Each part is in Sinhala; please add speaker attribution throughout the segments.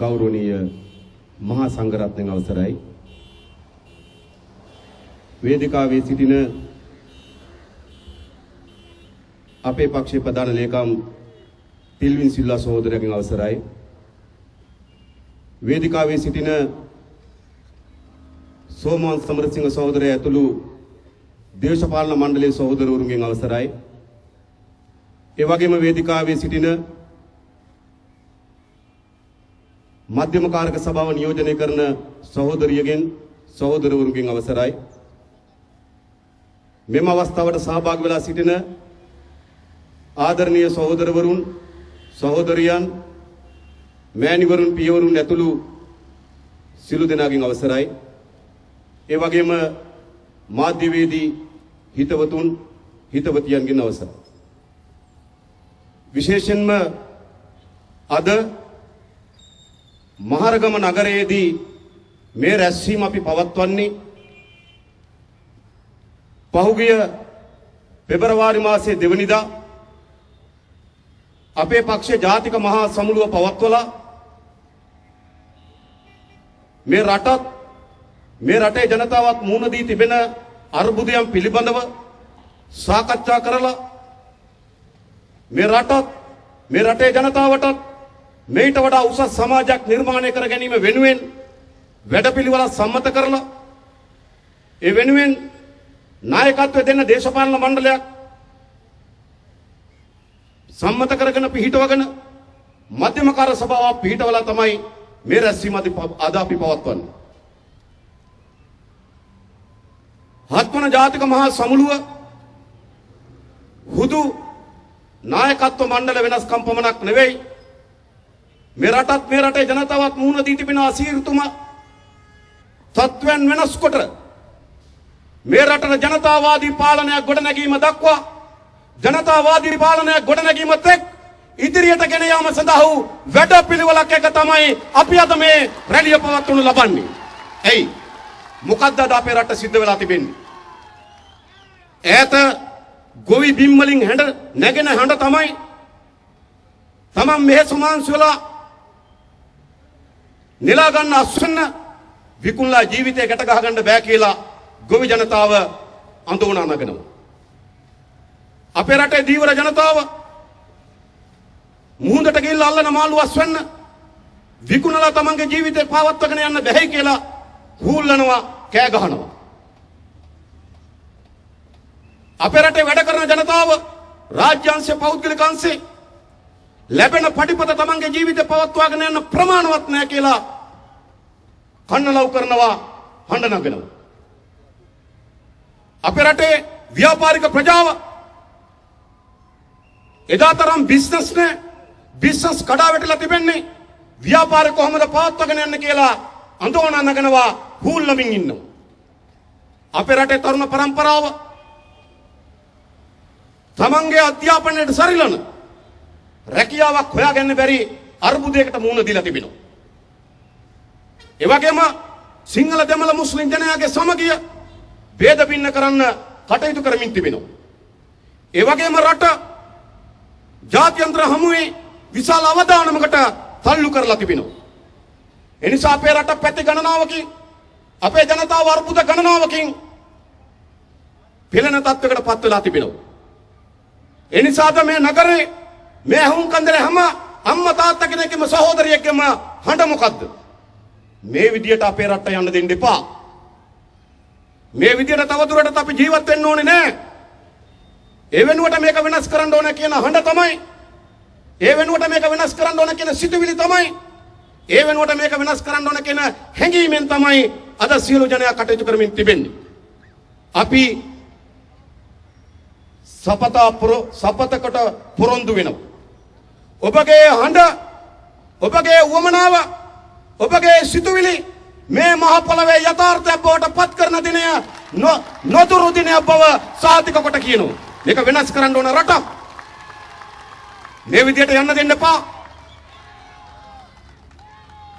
Speaker 1: ගෞරවනීය මහා සංඝරත්නයන් අවසරයි. වේදිකාවේ සිටින අපේ පක්ෂයේ ප්‍රධාන ලේකම් පිල්වින් සිල්වා සහෝදරයන්ගේ අවසරයි. වේදිකාවේ සිටින සෝමන් සමරසිංහ සහෝදරයා ඇතුළු දේශපාලන මණ්ඩලයේ සහෝදරවරුන්ගෙන් අවසරයි. ඒ වගේම වේදිකාවේ සිටින මධ්‍යම කාරක සභාව නියෝජනය කරන සහෝදරියගෙන් සහෝදරවරුන්ගෙන් අවසරයි. මෙම අවස්ථාවට සහභාගී වෙලා සිටින ආදරණීය සහෝදරවරුන් සහෝදරියන් මෑණිවරුන් පියවරුන් ඇතුළු සිළු දෙනාගෙන් අවසරයි. ඒ වගේම මාධ්‍යවේදී හිතවතුන් හිතවතියන්ගෙන් අවසරයි. විශේෂයෙන්ම අද මහරගම නගරයේදී මේ රැස්වීම අපි පවත්වන්නේ පහුගිය පෙබරවාරි මාසයේ 2 වෙනිදා අපේ පක්ෂයේ ජාතික මහා සමුළුව පවත්වලා මේ රටත් මේ රටේ ජනතාවත් මුහුණ දී තිබෙන අර්බුදයන් පිළිබඳව සාකච්ඡා කරලා මේ රටත් මේ රටේ ජනතාවටත් මේට වඩා උසස් සමාජයක් නිර්මාණය කර ගැනීම වෙනුවෙන් වැඩපිළිවෙලක් සම්මත කරලා ඒ වෙනුවෙන් නායකත්වය දෙන්න දේශපාලන මණ්ඩලයක් සම්මත කරගෙන පිහිටවගෙන මධ්‍යම කාර්ය සභාවක් පිහිටවලා තමයි මේ රැස්වීම අද අපි පවත්වන්නේ. හත්වන ජාතික මහා සමුළුව හුදු නායකත්ව මණ්ඩල වෙනස්කම් පමණක් නෙවෙයි මේ රටත් මේ රටේ ජනතාවත් මුහුණ දී තිබෙන අසීරුතුම තත්ත්වයන් වෙනස් කොට මේ රටේ ජනතාවාදී පාලනයක් ගොඩනැගීම දක්වා ජනතාවාදී පාලනයක් ගොඩනැගීම තෙක් ඉදිරියට ගෙන යාම සඳහා වූ වැඩපිළිවෙලක් එක තමයි අපි අද මේ රැළිය පවත්වනු ලබන්නේ. එයි මොකද්ද අද අපේ රට සිද්ධ වෙලා තිබෙන්නේ? ඈත ගොවි බිම් වලින් හැඬ නැගෙන හඬ තමයි තමන් මෙහෙ සමාංශ වෙලා නෙලා ගන්න අස්වැන්න විකුණලා ජීවිතය ගැට ගහ ගන්න බෑ කියලා ගොවි ජනතාව අඳුනා නගනවා. අපේ රටේ දීවර ජනතාව මුහුණට ගිහිල්ලා අල්ලන මාළු අස්වැන්න විකුණලා තමන්ගේ ජීවිතේ පවත්වාගෙන යන්න බැහැ කියලා හූල්ලනවා කෑ ගහනවා. අපේ රටේ වැඩ කරන ජනතාව රාජ්‍යාංශ පෞද්ගලික අංශේ ලැබෙන පඩිපත තමන්ගේ ජීවිතේ පවත්වාගෙන යන්න ප්‍රමාණවත් නැහැ කියලා කන්නලව් කරනවා හඬ නගනවා. අපේ රටේ ව්‍යාපාරික ප්‍රජාව එදාතරම් බිස්නස් නේ බිස්නස් කඩා වැටලා තිබෙන්නේ ව්‍යාපාරය කොහොමද පවත්වාගෙන යන්න කියලා අඳෝනා නගනවා හූල්ලමින් ඉන්නවා. අපේ රටේ තරුණ පරම්පරාව තමන්ගේ අධ්‍යාපනයට සරිලන රැකියාවක් හොයාගන්න බැරි අර්බුදයකට මුහුණ දීලා තිබෙනවා. ඒ වගේම සිංහල දෙමළ මුස්ලිම් ජනයාගේ සමගිය ભેද බින්න කරන්න කටයුතු කරමින් තිබෙනවා. ඒ වගේම රට ජාත්‍යන්තර හමුවේ විශාල අවදානමකට තල්ලු කරලා තිබෙනවා. එනිසා අපේ රට පැති ගණනාවකින් අපේ ජනතාව අර්බුද ගණනාවකින් පෙළෙන තත්වයකට පත් වෙලා තිබෙනවා. එනිසාද මේ නගරේ මේ හුම් කන්දරේ හැම අම්මා තාත්තා කෙනෙක්ගේම සහෝදරියෙක්ගේම හඬ මොකද්ද? මේ විදියට අපේ රට යන්න දෙන්න එපා. මේ විදියට තවදුරටත් අපි ජීවත් වෙන්න ඕනේ නෑ. ඒ වෙනුවට මේක වෙනස් කරන්න ඕන කියන හඬ තමයි. ඒ වෙනුවට මේක වෙනස් කරන්න ඕන කියන සිතුවිලි තමයි. ඒ වෙනුවට මේක වෙනස් කරන්න ඕන කියන හැඟීමෙන් තමයි අද සියලු ජනයා කටයුතු කරමින් තිබෙන්නේ. අපි සපතකට පොරොන්දු වෙනවා. ඔබගේ හඬ ඔබගේ වමනාව ඔබගේ සිතුවිලි මේ මහ පොළවේ යථාර්ථයක් බවට පත් කරන දිනය නොදුරු දිනයක් බව සාතික කොට කියනවා. මේක වෙනස් කරන්න ඕන රටක්. මේ විදියට යන්න දෙන්න එපා.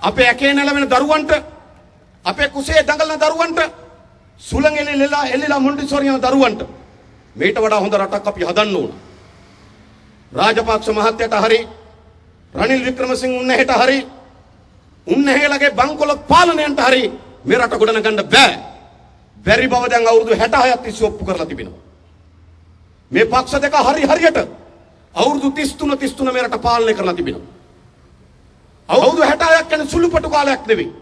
Speaker 1: අපේ ඇකේ නැලවෙන දරුවන්ට අපේ කුසේ දඟලන දරුවන්ට සුළඟ එල්ලලා මොන්ටිසෝරි යන දරුවන්ට මේට වඩා හොඳ රටක් අපි හදන්න ඕන. රාජපක්ෂ මහත්තයට හරි රනිල් වික්‍රමසිංහ උන්නහෙට හරි උන්වහන්සේලාගේ බංකොලොත් පාලනයට හරි මේ රට ගොඩනගන්න බෑ. බැරි බව දැන් අවුරුදු 66ක් තිස්සේ ඔප්පු කරලා තිබෙනවා. මේ පක්ෂ දෙක හරියට අවුරුදු 33 මේ රට පාලනය කරලා තිබෙනවා. අවුරුදු 66ක් කියන්නේ සුළුපටු කාලයක් නෙවෙයි.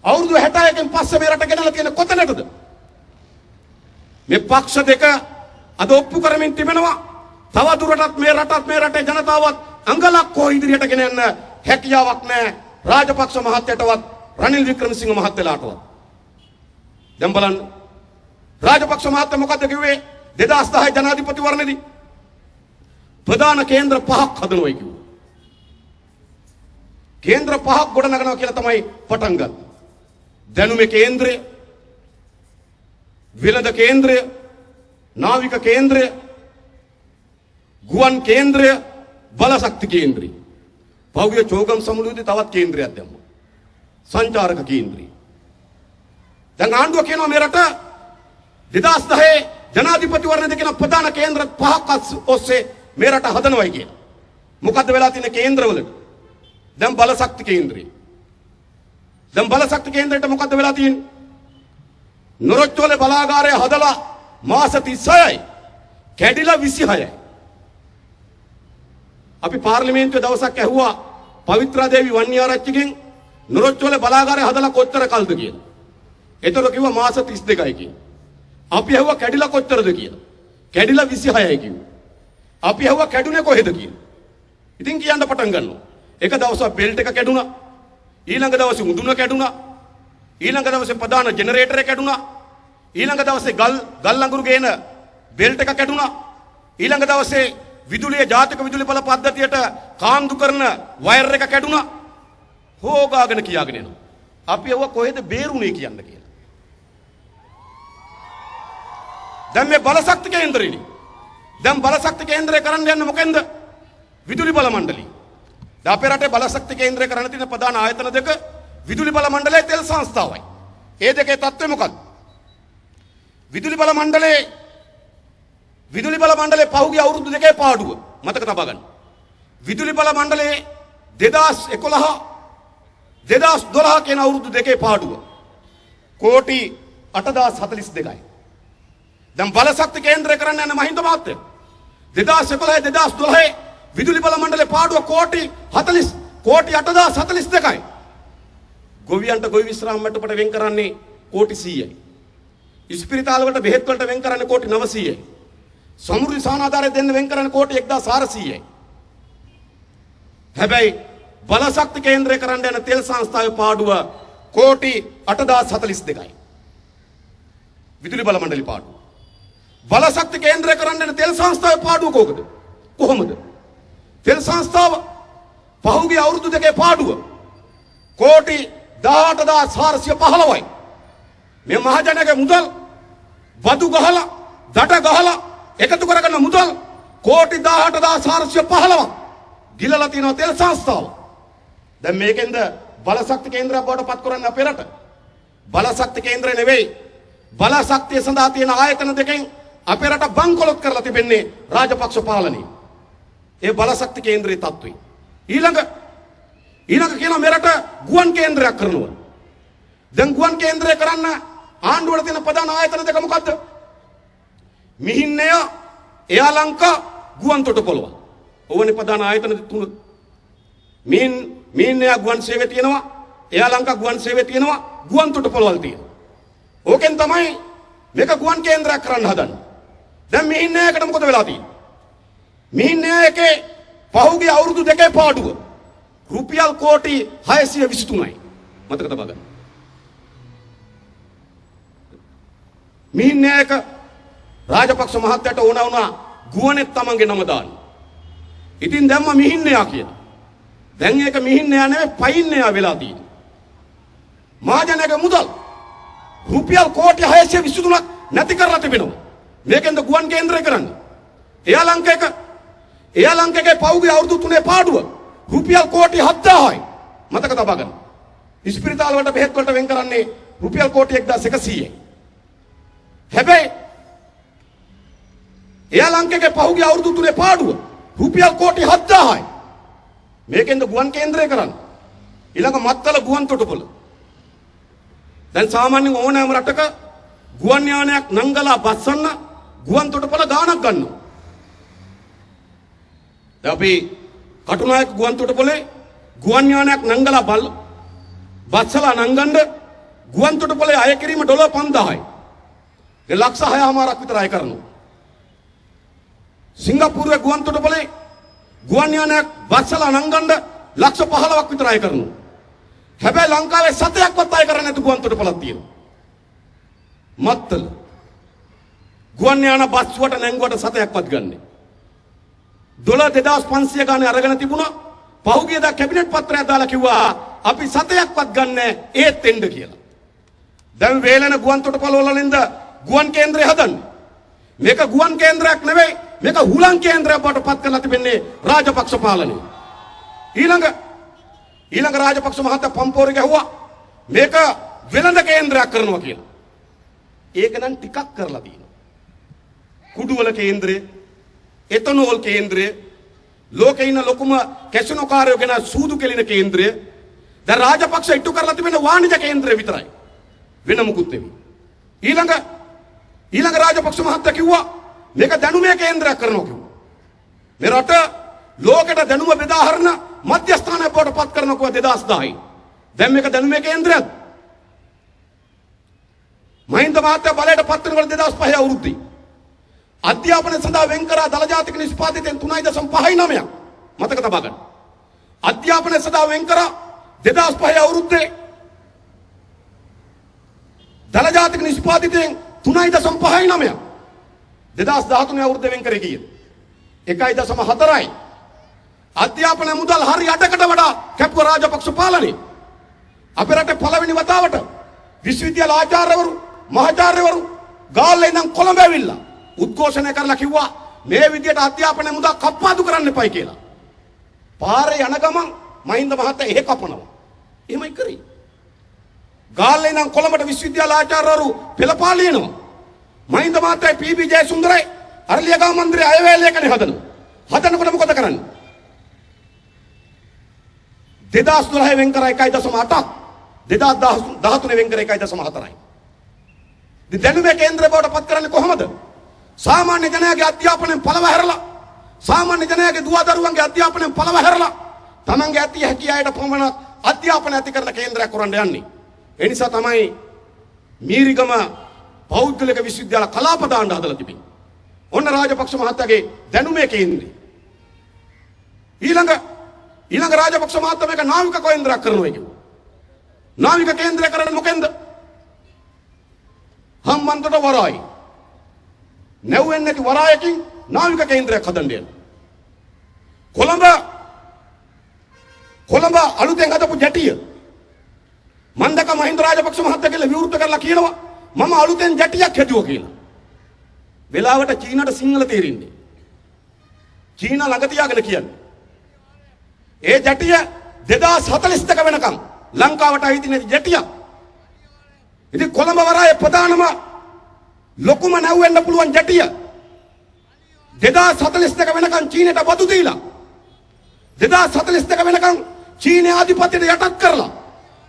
Speaker 1: අවුරුදු 66කින් පස්සේ මේ රට ගෙනලා තියෙන කොතනටද? මේ පක්ෂ දෙක අද ඔප්පු කරමින් තිබෙනවා. තව දුරටත් මේ රටේ ජනතාවත් අංගලක් හෝ ඉදිරියට ගෙන යන්න හැකියාවක් නැහැ. රාජපක්ෂ මහත්තයටවත් රනිල් වික්‍රමසිංහ මහත්තයලාටවත්. දැන් බලන්න රාජපක්ෂ මහත්තයා මොකද්ද කිව්වේ 2010 ජනාධිපතිවරණයේදී ප්‍රධාන කේන්ද්‍ර 5ක් හදනවායි කිව්වා. කේන්ද්‍ර 5ක් ගොඩනගනවා කියලා තමයි පටන් ගත්තේ. දැනුමේ කේන්ද්‍රය, විලද කේන්ද්‍රය, නාවික කේන්ද්‍රය, ගුවන් කේන්ද්‍රය, බලශක්ති කේන්ද්‍රය. පෞද්ගලික චෝගම් සමුළුවේදී තවත් කේන්ද්‍රයක් දැම්මා. සංචාරක කේන්ද්‍රය. දැන් ආණ්ඩුව කියනවා මේ රට 2010 ජනාධිපතිවරණයේදී කියන ප්‍රධාන කේන්ද්‍ර 5ක් ඔස්සේ මේ රට හදනවයි කියලා. මොකද්ද වෙලා තියෙන කේන්ද්‍රවලට? දැන් බලශක්ති කේන්ද්‍රය. දැන් බලශක්ති කේන්ද්‍රයට මොකද්ද වෙලා තියෙන්නේ? නොරොච්චෝලේ බලාගාරය හදලා මාස 36යි. කැඩිලා 26යි. අපි පාර්ලිමේන්තුවේ දවසක් ඇහුවා පවිත්‍රා දේවි වන්නිආරච්චිගෙන් නොරොච්චෝලේ බලාගාරය හදලා කොච්චර කල්ද කියලා. ඒතර කිව්වා මාස 32යි කියලා. අපි ඇහුවා කැඩිලා කොච්චරද කියලා. කැඩිලා 26යි කිව්වා. අපි ඇහුවා කැඩුනේ කොහෙද කියලා. ඉතින් කියන්න පටන් ගන්නවා. එක දවසක් බෙල්ට් එක කැඩුනා. ඊළඟ දවසේ උඳුන කැඩුනා. ඊළඟ දවසේ ප්‍රධාන ජෙනරේටර් එක කැඩුනා. ඊළඟ දවසේ ගල් අඟුරු ගේන බෙල්ට් එක කැඩුනා. ඊළඟ දවසේ විදුලිය ජාතික විදුලි බල පද්ධතියට කාන්දු කරන වයර් එක කැඩුනා. හොගාගෙන කියාගෙන යනවා. අපි ඒව කොහෙද බේරුනේ කියන්න කියලා. දැන් මේ බලශක්ති කේන්දරෙනි. දැන් බලශක්ති කේන්දරය කරන්න යන්නේ මොකෙන්ද? විදුලි බල මණ්ඩලය. දැන් අපේ රටේ බලශක්ති කේන්දරය කරන්න තියෙන ප්‍රධාන ආයතන දෙක විදුලි බල මණ්ඩලයයි තෙල් සංස්ථාවයි. ඒ දෙකේ තත්ත්වය මොකක්ද? විදුලි බල මණ්ඩලයේ පහුගිය අවුරුදු දෙකේ පාඩුව මතක තබා ගන්න. විදුලි බල මණ්ඩලයේ 2011 2012 කියන අවුරුදු දෙකේ පාඩුව කෝටි 8042යි. දැන් බලශක්ති කේන්ද්‍රය කරන්න යන මහින්ද මහත්තයා 2011 2012 විදුලි බල මණ්ඩලයේ පාඩුව කෝටි 8042යි. ගොවියන්ට ගොවි විශ්‍රාම මට්ටමට වෙන් කරන්නේ කෝටි 100යි. ඉස්පිරිතාල වලට බෙහෙත් වලට වෙන් කරන්නේ කෝටි 900යි. සමුරුදි සානාධාරය දෙන්න වෙන් කරන්නේ කෝටි 1400යි. හැබැයි බලශක්ති කේන්ද්‍රය කරන්න යන තෙල් සංස්ථාවේ පාඩුව කෝටි 8042යි. විදුලි බල මණ්ඩලේ පාඩුව. බලශක්ති කේන්ද්‍රය කරන්න යන තෙල් සංස්ථාවේ පාඩුව කොහොමද? තෙල් සංස්ථාව පහුගිය අවුරුදු දෙකේ පාඩුව කෝටි 18415යි. මේ මහජනගේ මුදල් වදු ගහලා දඩ ගහලා එකතු කරගන්න මුදල් කෝටි 18415ක් ගිලලා තියෙනවා තෙල් සංස්ථාව. දැන් මේකෙන්ද බලශක්ති කේන්ද්‍රයක් බවට පත් කරන්නේ අපේ රට. බලශක්ති කේන්ද්‍රය නෙවෙයි බලශක්තිය සඳහා තියෙන ආයතන දෙකෙන් අපේ රට බංකොලොත් කරලා තිබෙන්නේ රාජපක්ෂ පාලනයේ. ඒ බලශක්ති කේන්ද්‍රයේ තත්ත්වය. ඊළඟ කියන මෙරට ගුවන් කේන්ද්‍රයක් කරනවා. දැන් ගුවන් කේන්ද්‍රය කරන්න ආණ්ඩුවට තියෙන ප්‍රධාන ආයතන දෙක මොකද්ද? මිහින්නය, එයාලංකා, ගුවන් තොටුපොළව. ඕවනේ ප්‍රධාන ආයතන තුන. මිහින්නය ගුවන් සේවය තියෙනවා, එයාලංකා ගුවන් සේවය තියෙනවා, ගුවන් තොටුපොළවල් තියෙනවා. ඕකෙන් තමයි මේක ගුවන් කේන්ද්‍රයක් කරන්න හදන්නේ. දැන් මිහින්නයකට මොකද වෙලා තියෙන්නේ? මිහින්නයකේ පහුගිය අවුරුදු දෙකේ පාඩුව රුපියල් කෝටි 623යි. මතක තබා ගන්න. මිහින්නයක රාජපක්ෂ මහත්තයාට ඕන වුණා ගුවනේ තමන්ගේ නම දාන්න. ඉතින් දැම්ම මිහින්නයා කියලා. දැන් ඒක මිහින්නයා නෙවෙයි පයින්නයා වෙලා තියෙන්නේ. මහජනගේ මුදල් රුපියල් කෝටි 623ක් නැති කරලා තිබෙනවා. මේකෙන්ද ගුවන් කේන්ද්‍රය කරන්නේ. එයාලංකේගේ පහුගිය අවුරුදු 3 පාඩුව රුපියල් කෝටි 7000යි. මතක තබා ගන්න. ඉස්පිරිතාල වලට බෙහෙත් වලට වෙන් කරන්නේ රුපියල් කෝටි 1100යි. හැබැයි එයාලංකේගේ පහුගිය අවුරුදු 3 පාඩුව රුපියල් කෝටි 7000යි. මේකෙන්ද ගුවන් කේන්ද්‍රය කරන්නේ. ඊළඟ මත්තල ගුවන් තොටුපොළ. දැන් සාමාන්‍යයෙන් ඕනෑම රටක ගුවන් යානයක් නංගලා බස්සන්න ගුවන් තොටුපොළ ගාණක් ගන්නවා. දැන් අපි කටුනායක ගුවන් තොටුපොළේ ගුවන් යානයක් නංගලා බස්සලා නංගන්න ගුවන් තොටුපොළේ අය කිරීම ඩොලර් 5000යි. ඒ ලක්ෂ 6මාරක් විතර අය කරනවා. සිංගප්පූරුවේ ගුවන් තොටුපොළේ ගුවන් යානයක් බස්සලා නංගන්න ලක්ෂ 15ක් විතර අය කරනවා. හැබැයි ලංකාවේ සතයක්වත් අය කරන්නේ නැතු ගුවන් තොටුපොළක් තියෙනවා. මත්තල ගුවන් යාන බස්සුවට නැංගුවට සතයක්වත් ගන්නෙ. ඩොලර් 2500 ගානේ අරගෙන තිබුණා. පහුගියදා කැබිනට් පත්‍රයක් දාලා කිව්වා අපි සතයක්වත් ගන්නෑ ඒත් එන්න කියලා. දැන් වේලෙන ගුවන් තොටුපොළ වලින්ද ගුවන් කේන්ද්‍රය හදන්නේ. මේක ගුවන් කේන්ද්‍රයක් නෙවෙයි මේක හුලං කේන්ද්‍රයක් බවට පත් කරලා තිබෙන්නේ රාජපක්ෂ පාලනය. ඊළඟ රාජපක්ෂ මහත්තයා පම්පෝරි ගැහුවා මේක වෙළඳ කේන්ද්‍රයක් කරනවා කියලා. ඒක නම් ටිකක් කරලා තියෙනවා. කුඩුවල කේන්ද්‍රය, එතනෝල් කේන්ද්‍රය, ලෝකේ ඉන්න ලොකුම කැසිනෝ කාර්යෝ ගැන සූදු කෙලින කේන්ද්‍රය. දැන් රාජපක්ෂ ඉටු කරලා තිබෙන වාණිජ කේන්ද්‍රය විතරයි. වෙන මුකුත් නෙවෙයි. ඊළඟ රාජපක්ෂ මහත්තයා කිව්වා මේක දැනුමේ කේන්ද්‍රයක් කරනවා කිව්වා. මේ රට ලෝකෙට දැනුම බෙදා හරින මධ්‍යස්ථානයක් බවට පත් කරනවා 2010යි. දැන් මේක දැනුමේ කේන්ද්‍රයක්. මහින්ද මහත්තයා බලයට පත් වෙනකොට 2005 අවුරුද්දේ අධ්‍යාපනය සඳහා වෙන් කරා දල ජාතික නිෂ්පාදිතයෙන් 3.59ක් මතක තබා ගන්න. අධ්‍යාපනය සඳහා වෙන් කරා 2005 අවුරුද්දේ දල ජාතික නිෂ්පාදිතයෙන් 3.59ක් 2013 අවුරුද්දේ වෙන් කරේ කීයද? 1.4යි. අධ්‍යාපන මුදල් හරි 8කට වඩා කැපුව රාජපක්ෂ පාලනය. අපේ රටේ පළවෙනි වතාවට විශ්වවිද්‍යාල ආචාර්යවරු මහාචාර්යවරු ගාල්ලේ ඉඳන් කොළඹ ඇවිල්ලා උද්ඝෝෂණය කරලා කිව්වා මේ විදියට අධ්‍යාපන මුදල් කප්පාදු කරන්න එපයි කියලා. පාරේ යන ගමන් මහින්ද මහත්තයා එහෙ කපනවා. එහෙමයි කරේ. ගාල්ලේ ඉඳන් කොළඹට විශ්වවිද්‍යාල ආචාර්යවරු පෙළපාලියනවා. මහින්ද මහත්තයා පී.බී. ජයසුන්දරයි අරලියගම මන්දිරයේ අයවැයලේකනේ හදනවා. හදනකොට මොකද කරන්නේ? 2012 වෙන් කර 1.8ක් 2013 වෙන් කර 1.4යි. දැනුමේ කේන්ද්‍රය බවට පත් කරන්නේ කොහොමද? සාමාන්‍ය ජනයාගේ අධ්‍යාපනයෙන් පළව හැරලා සාමාන්‍ය ජනයාගේ දුවදරුවන්ගේ අධ්‍යාපනයෙන් පළව හැරලා තමන්ගේ ඇති හැකි අයට පමණක් අධ්‍යාපන ඇති කරන කේන්ද්‍රයක් කරන්න යන්නේ. ඒ නිසා තමයි මීරිගම පෞද්ගලික විශ්වවිද්‍යාල කලාප දාන්න හදලා තිබෙන්නේ. ඔන්න රාජපක්ෂ මහත්තයාගේ දැනුමේ කේන්ද්‍රය. ඊළඟ රාජපක්ෂ මහත්තයා මේක නාවික කේන්ද්‍රයක් කරනවා කියනවා. නාවික කේන්ද්‍රය කරන්නේ මොකෙන්ද? හම්බන්තොට වරායි. නැව්වෙන්නේ නැති වරායකින් නාවික කේන්ද්‍රයක් හදන්න යනවා. කොළඹ අලුතෙන් හදපු ජැටිය මන්දක මහින්ද රාජපක්ෂ මහත්තයා කියලා විවෘත කරලා කියනවා මම අලුතෙන් ජැටියක් හැදුවා කියලා. වෙලාවට චීනට සිංහල තේරෙන්නේ. චීන ළඟ තියාගෙන කියන්නේ. ඒ ජැටිය 2042 වෙනකම් ලංකාවට අයිති නැති ජැටියක්. ඉතින් කොළඹ වරායේ ප්‍රධානම ලොකුම නැව්වෙන්න පුළුවන් ජැටිය 2042 වෙනකම් චීනට බදු දීලා 2042 වෙනකම් චීනයේ ආධිපත්‍යයට යටත් කරලා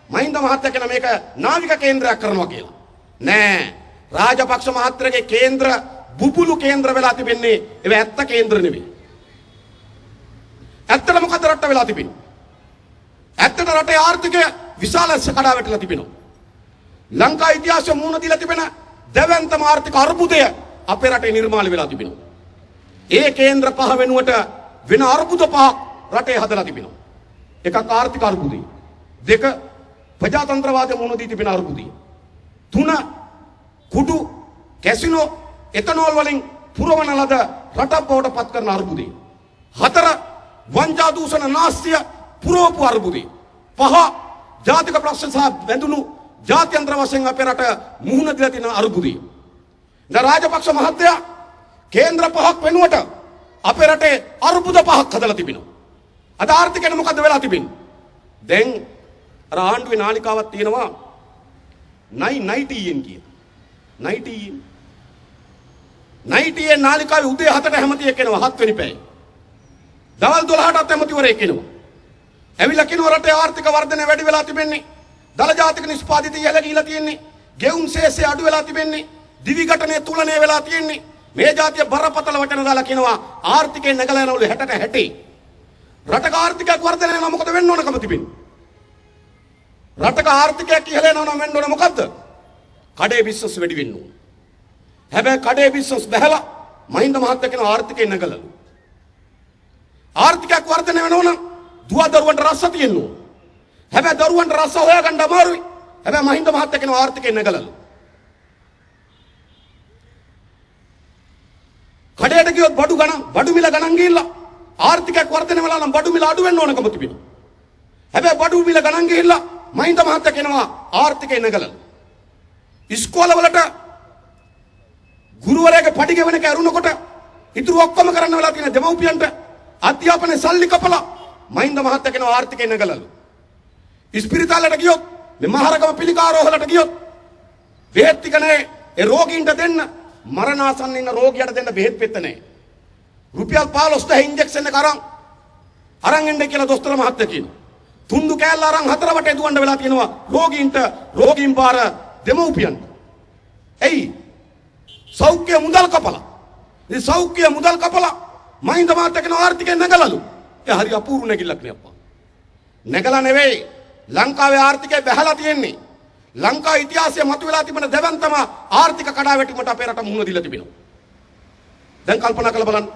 Speaker 1: මහින්ද මහත්තයා කියන මේක නාවික කේන්ද්‍රයක් කරනවා කියලා. නෑ. රාජපක්ෂ මහත්තයාගේ කේන්ද්‍ර බුබුලු කේන්ද්‍ර වෙලා තිබෙන්නේ ඒවා ඇත්ත කේන්ද්‍ර නෙවෙයි. ඇත්තට මොකද රට වෙලා තිබෙන්නේ? ඇත්තට රටේ ආර්ථිකය විශාල කඩා වැටලා තිබෙනවා. ලංකා ඉතිහාසයේ මුහුණ දීලා තිබෙන දෙවන්තම ආර්ථික අර්බුදය අපේ රටේ නිර්මාණය වෙලා තිබෙනවා. ඒ කේන්ද්‍ර පහ වෙනුවට වෙන අර්බුද පහක් රටේ හදලා තිබෙනවා. එකක් ආර්ථික අර්බුදය. දෙක ප්‍රජාතන්ත්‍රවාදයේ මුහුණ දී තිබෙන අර්බුදය. තුන කුඩු කැසිනෝ එතනෝල් වලින් පුරවන ලද රටක් බවට පත් කරන අර්බුදය. හතර වංචා දූෂණ නාස්තිය පුරවපු අර්බුදය. පහ ජාතික ප්‍රශ්න සහ වැඳුණු ජාත්‍යන්තර වශයෙන් අපේ රට මුහුණ දීලා තියෙන අර්බුදය. දැන් රාජපක්ෂ මහත්තයා කේන්ද්‍ර පහක් වෙනුවට අපේ රටේ අර්බුද පහක් හදලා තිබෙනවා. අද ආර්ථිකයට මොකද වෙලා තිබෙන්නේ? දැන් අර ආණ්ඩුවේ නාලිකාවක් තියෙනවා 990 කියන. 90 නාලිකාවේ උදේ 7ට හැමතියෙක් එනවා 7 වෙනි පැයේ. දවල් 12ටත් හැමතිවරයෙක් එනවා. ඇවිල්ලා කියන රටේ ආර්ථික වර්ධනය වැඩි වෙලා තිබෙන්නේ. දල ජාතික නිෂ්පාදිතය ඉහළ ගිහිලා තියෙන්නේ. ගෙවුම් ශේෂය අඩු වෙලා තිබෙන්නේ. දිවි ඝටනය තුලණය වෙලා තියෙන්නේ. මේ ජාතිය බරපතල වචන දාලා කියනවා ආර්ථිකයෙන් නැගලා යනවලු 60ට 60. රටක ආර්ථිකයක් වර්ධනය වෙනවා මොකද වෙන්න ඕනකම තිබෙන්නේ? රටක ආර්ථිකයක් ඉහළ යනවා නම් වෙන්න ඕන මොකද්ද? කඩේ බිස්නස් වැඩි වෙන්න ඕන. හැබැයි කඩේ බිස්නස් බහැලා මහින්ද මහත්තයා කියන ආර්ථිකයෙන් නැගලලු. ආර්ථිකයක් වර්ධනය වෙනවා නම් දුව දරුවන්ට රස්ස තියෙන්න ඕන. හැබැයි දරුවන්ට රස්ස හොයාගන්න අමාරුයි. හැබැයි මහින්ද මහත්තයා කියන ආර්ථිකයෙන් නැගලලු. කඩේට ගියොත් බඩු මිල ගණන් ගිහිල්ලා ආර්ථිකයක් වර්ධනය වෙලා නම් බඩු මිල අඩු වෙන්න ඕනකම තිබෙනවා. හැබැයි බඩු මිල ගණන් ගිහිල්ලා මහින්ද මහත්තයා කියනවා ආර්ථිකය නැගලලු. ඉස්කෝලවලට ගුරුවරයාගේ පඩි ගෙවන එක ඇරුණකොට ඉතුරු ඔක්කොම කරන්න වෙලා තියෙන දෙමව්පියන්ට අධ්‍යාපනයේ සල්ලි කපලා මහින්ද මහත්තයා කියනවා ආර්ථිකය නැගලලු. ඉස්පිරිතාලට ගියොත් මේ මහරගම පිළිකාරෝහලට ගියොත් බෙහෙත් ටිකනේ ඒ රෝගීන්ට දෙන්න මරණාසන්න ඉන්න රෝගියාට දෙන්න බෙහෙත් පෙත්ත නැහැ. රුපියල් 15000 ඉන්ජෙක්ෂන් එක අරන් එන්න කියලා දොස්තර මහත්තයා කියනවා. තුන්දු කෑල්ල අරන් හතර වටේ දුවන්න වෙලා තියෙනවා රෝගීන් පාර දෙමව්පියන්ට. එයි සෞඛ්‍ය මුදල් කපලා. මේ සෞඛ්‍ය මුදල් කපලා මහින්ද මහත්තයා කියන ආර්ථිකය නැගලලු. ඒ හරි අපූර්ව නැගිල්ලක් නේ අප්පා. නැගලා නෙවෙයි ලංකාවේ ආර්ථිකය බැහැලා තියෙන්නේ. ලංකා ඉතිහාසයේ මතුවලා තිබෙන දෙවන්තම ආර්ථික කඩාවැටීමට අපේ රට මුහුණ දීලා තිබෙනවා. දැන් කල්පනා කරලා බලන්න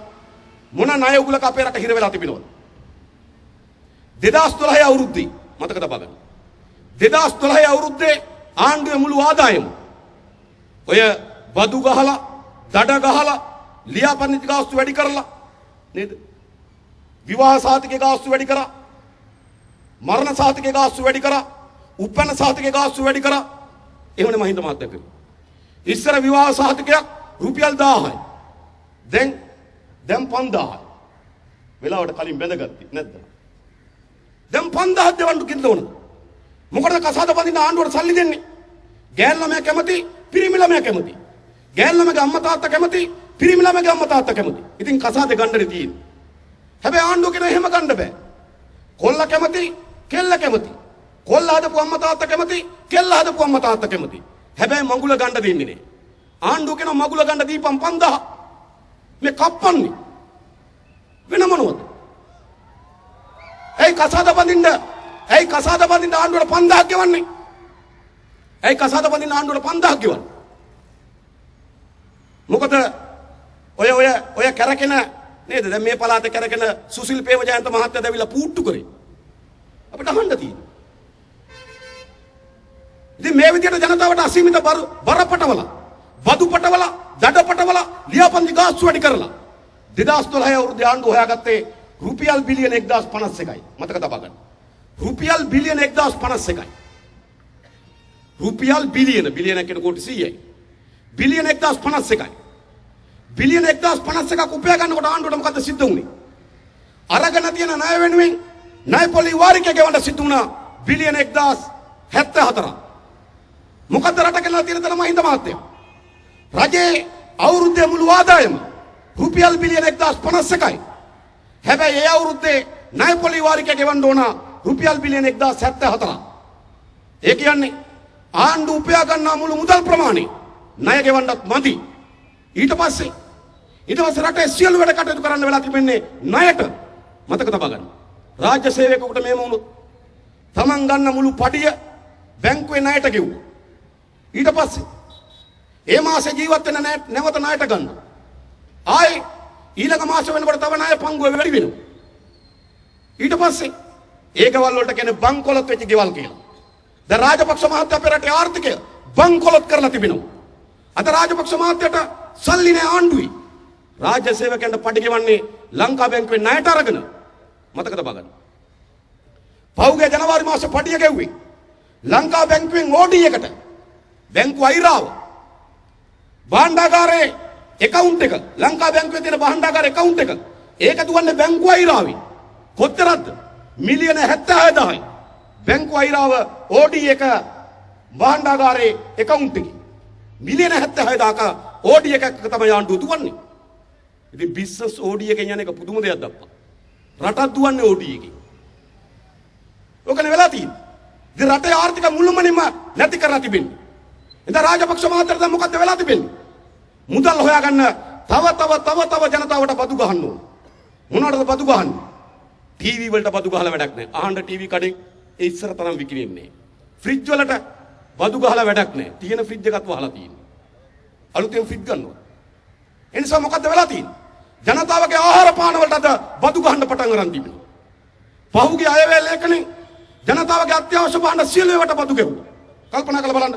Speaker 1: මොන ණය උගලක අපේ රට හිර වෙලා තිබෙනවද? 2012 අවුරුද්දේ මතක තබා ගන්න. 2012 අවුරුද්දේ ආණ්ඩුවේ මුළු ආදායම ඔය බදු ගහලා, දඩ ගහලා, ලියාපදිංචි ගාස්තු වැඩි කරලා නේද? විවාහ සාතිකේ ගාස්තු වැඩි කරා. මරණ සාතිකේ ගාස්තු වැඩි කරා. උපැන්න සාතිකේ ගාස්තු වැඩි කරා. එහෙමනේ මහින්ද මහත්තයා කිව්වේ. ඉස්සර විවාහ සාතිකයක් රුපියල් 1000යි. දැන් 5000යි. වෙලාවට කලින් බැඳගත්තී නැද්ද? දැන් 5000ක් දෙවන්න කින්ද උන. මොකටද කසාද බඳින්න ආණ්ඩුවට සල්ලි දෙන්නේ? ගෑන් ළමයා කැමති, පිරිමි ළමයා කැමති. ගෑන් ළමයාගේ අම්මා තාත්තා කැමති, පිරිමි ළමයාගේ අම්මා තාත්තා කැමති. ඉතින් කසාදේ ගන්නනේ තියෙන්නේ. හැබැයි ආණ්ඩුව කියන එහෙම ගන්න බෑ. කොල්ල කැමති, කෙල්ල කැමති. කොල්ල හදපු අම්මා තාත්තා කැමති, කෙල්ල හදපු අම්මා තාත්තා කැමති. හැබැයි මඟුල ගන්න දෙන්නේ නෑ. ආණ්ඩුව කියන මඟුල ගන්න දීපම් 5000. මේ කප්පන්නේ. වෙන මොනවද? ඇයි කසාද බඳින්න ආණ්ඩුවට 5000ක් ගෙවන්නේ? ඇයි කසාද බඳින්න ආණ්ඩුවට 5000ක් ගෙවන්නේ? මොකද ඔය කැරකෙන නේද? දැන් මේ පළාතේ කැරකෙන සුසිල් ප්‍රේමජයන්ත මහත්තයා දැවිලා පූට්ටු කරේ. අපිට අහන්න තියෙන්නේ. ඉතින් මේ විදිහට ජනතාවට අසීමිත බරපටවල, බදුපටවල, දඩපටවල ලියාපදිංචි ගාස්තු වැඩි කරලා 2012 අවුරුද්දේ ආණ්ඩුව හොයාගත්තේ රුපියල් බිලියන 1051යි. මතක තබා ගන්න. රුපියල් බිලියන 1051යි. රුපියල් බිලියන කියන කෝටි 100යි. බිලියන 1051යි. බිලියන 1051ක් උපයා ගන්නකොට ආණ්ඩුවට මොකද සිද්ධ වුනේ? අරගෙන තියෙන ණය වෙනුවෙන් ණය පොලි වාරිකය ගෙවන්න සිද්ධ වුණා බිලියන 1074. මොකද රට කරලා තියෙන තන මහින්ද මහත්තයා. රජයේ අවුරුද්දේ මුළු ආදායම රුපියල් බිලියන 1051යි. හැබැයි ඒ අවුරුද්දේ ණය පොලි වාරිකය ගෙවන්න ඕන රුපියල් බිලියන 1074. ඒ කියන්නේ ආණ්ඩුව උපයා ගන්නා මුළු මුදල් ප්‍රමාණය ණය ගෙවන්නත් මදි. ඊට පස්සේ රටේ සියලු වැඩ කටයුතු කරන්න වෙලා තිබෙන්නේ ණයට. මතක තබා ගන්න. රාජ්‍ය සේවකයෙකුට මේම වුණොත් තමන් ගන්න මුළු පඩිය බැංකුවේ ණයට ගෙවුවා. ඊට පස්සේ ඒ මාසේ ජීවත් වෙන නැවත ණයට ගන්න. ආයේ ඊළඟ මාසෙ වෙනකොට තව ණය පංගුව වැඩි වෙනවා. ඊට පස්සේ ඒ ගෙවල් වලට කියන්නේ බංකොලොත් වෙච්ච ගෙවල් කියලා. දැන් රාජපක්ෂ මහත්තයා අපේ රටේ ආර්ථිකය බංකොලොත් කරලා තිබෙනවා. අද රාජපක්ෂ මහත්තයාට සල්ලි නෑ ආණ්ඩුවේ. රාජ්‍ය සේවකයන්ට පඩි ගෙවන්නේ ලංකා බැංකුවේ ණයට අරගෙන. මතක තබා ගන්න. පහුගිය ජනවාරි මාසේ පඩිය ගෙව්වේ ලංකා බැංකුවෙන් ඕඩී එකට. බැංකුව අයිරාව. භාණ්ඩාගාරයේ account එක ලංකා බැංකුවේ තියෙන භාණ්ඩාගාර account එක. ඒක දුවන්නේ බැංකුව අයිරාවේ. කොච්චරද? මිලියන 70000යි. බැංකුව අයිරාව ඕඩී එක භාණ්ඩාගාරයේ account එකේ. මිලියන 70000ක ඕඩී එකක් තමයි ආණ්ඩුව දුවන්නේ. ඉතින් බිස්නස් ඕඩී එකෙන් යන එක පුදුම දෙයක්ද අප්පා. රටක් දුවන්නේ ඕඩී එකේ. ඕකනේ වෙලා තියෙන්නේ. ඉතින් රටේ ආර්ථික මුළුමනින්ම නැති කරලා තිබෙන්නේ. ඉතින් රාජපක්ෂ මහත්තයා දැන් මොකද්ද වෙලා තිබෙන්නේ? මුදල් හොයාගන්න තව ජනතාවට බදු ගහන්න ඕන. මොනවටද බදු ගහන්නේ? ටීවී වලට බදු ගහලා වැඩක් නැහැ. අහන්න ටීවී කඩේ ඒ ඉස්සර තරම් විකිණෙන්නේ නැහැ. ෆ්‍රිජ් වලට බදු ගහලා වැඩක් නැහැ. තියෙන ෆ්‍රිජ් එකත් වහලා තියෙන්නේ. අලුතෙන් ෆ්‍රිජ් ගන්නවා. ඒ නිසා මොකද්ද වෙලා තියෙන්නේ? ජනතාවගේ ආහාර පාන වලට අද බදු ගහන්න පටන් ගන්න තිබෙනවා. පහුගිය අයවැය ලේඛනේ ජනතාවගේ අත්‍යවශ්‍ය භාණ්ඩ සියලු ඒවාට බදු ගෙවුවා. කල්පනා කරලා බලන්න.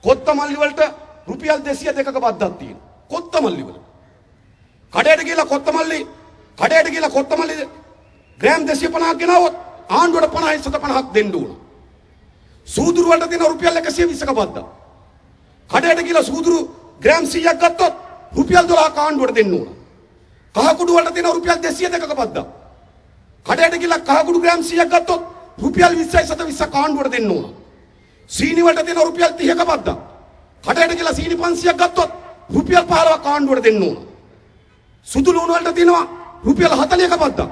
Speaker 1: කොත්තමල්ලි වලට රුපියල් 202ක බද්දක් තියෙනවා. කොත්තමල්ලි වල. කඩේට ගිහලා කොත්තමල්ලි ග්‍රෑම් 250ක් ගෙනාවොත් ආණ්ඩුවට 50% දෙන්න ඕන. සූදුරු වලට තියෙන රුපියල් 120ක බද්දක්. කඩේට ගිහලා සූදුරු ග්‍රෑම් 100ක් ගත්තොත් රුපියල් 12ක ආණ්ඩුවට දෙන්න ඕන. කහකුඩු වලට තියෙන රුපියල් 202ක බද්දක්. කඩේට ගිහලා කහකුඩු ග්‍රෑම් 100ක් ගත්තොත් රුපියල් 20ක් ආණ්ඩුවට දෙන්න ඕන. සීනි වලට තියෙන රුපියල් 30ක බද්දක්. කඩේට ගිහලා සීනි 500ක් ගත්තොත් රුපියල් 15ක් ආණ්ඩුවට දෙන්න ඕන. සුදු ලුණු වලට තියෙනවා රුපියල් 40ක බද්දක්.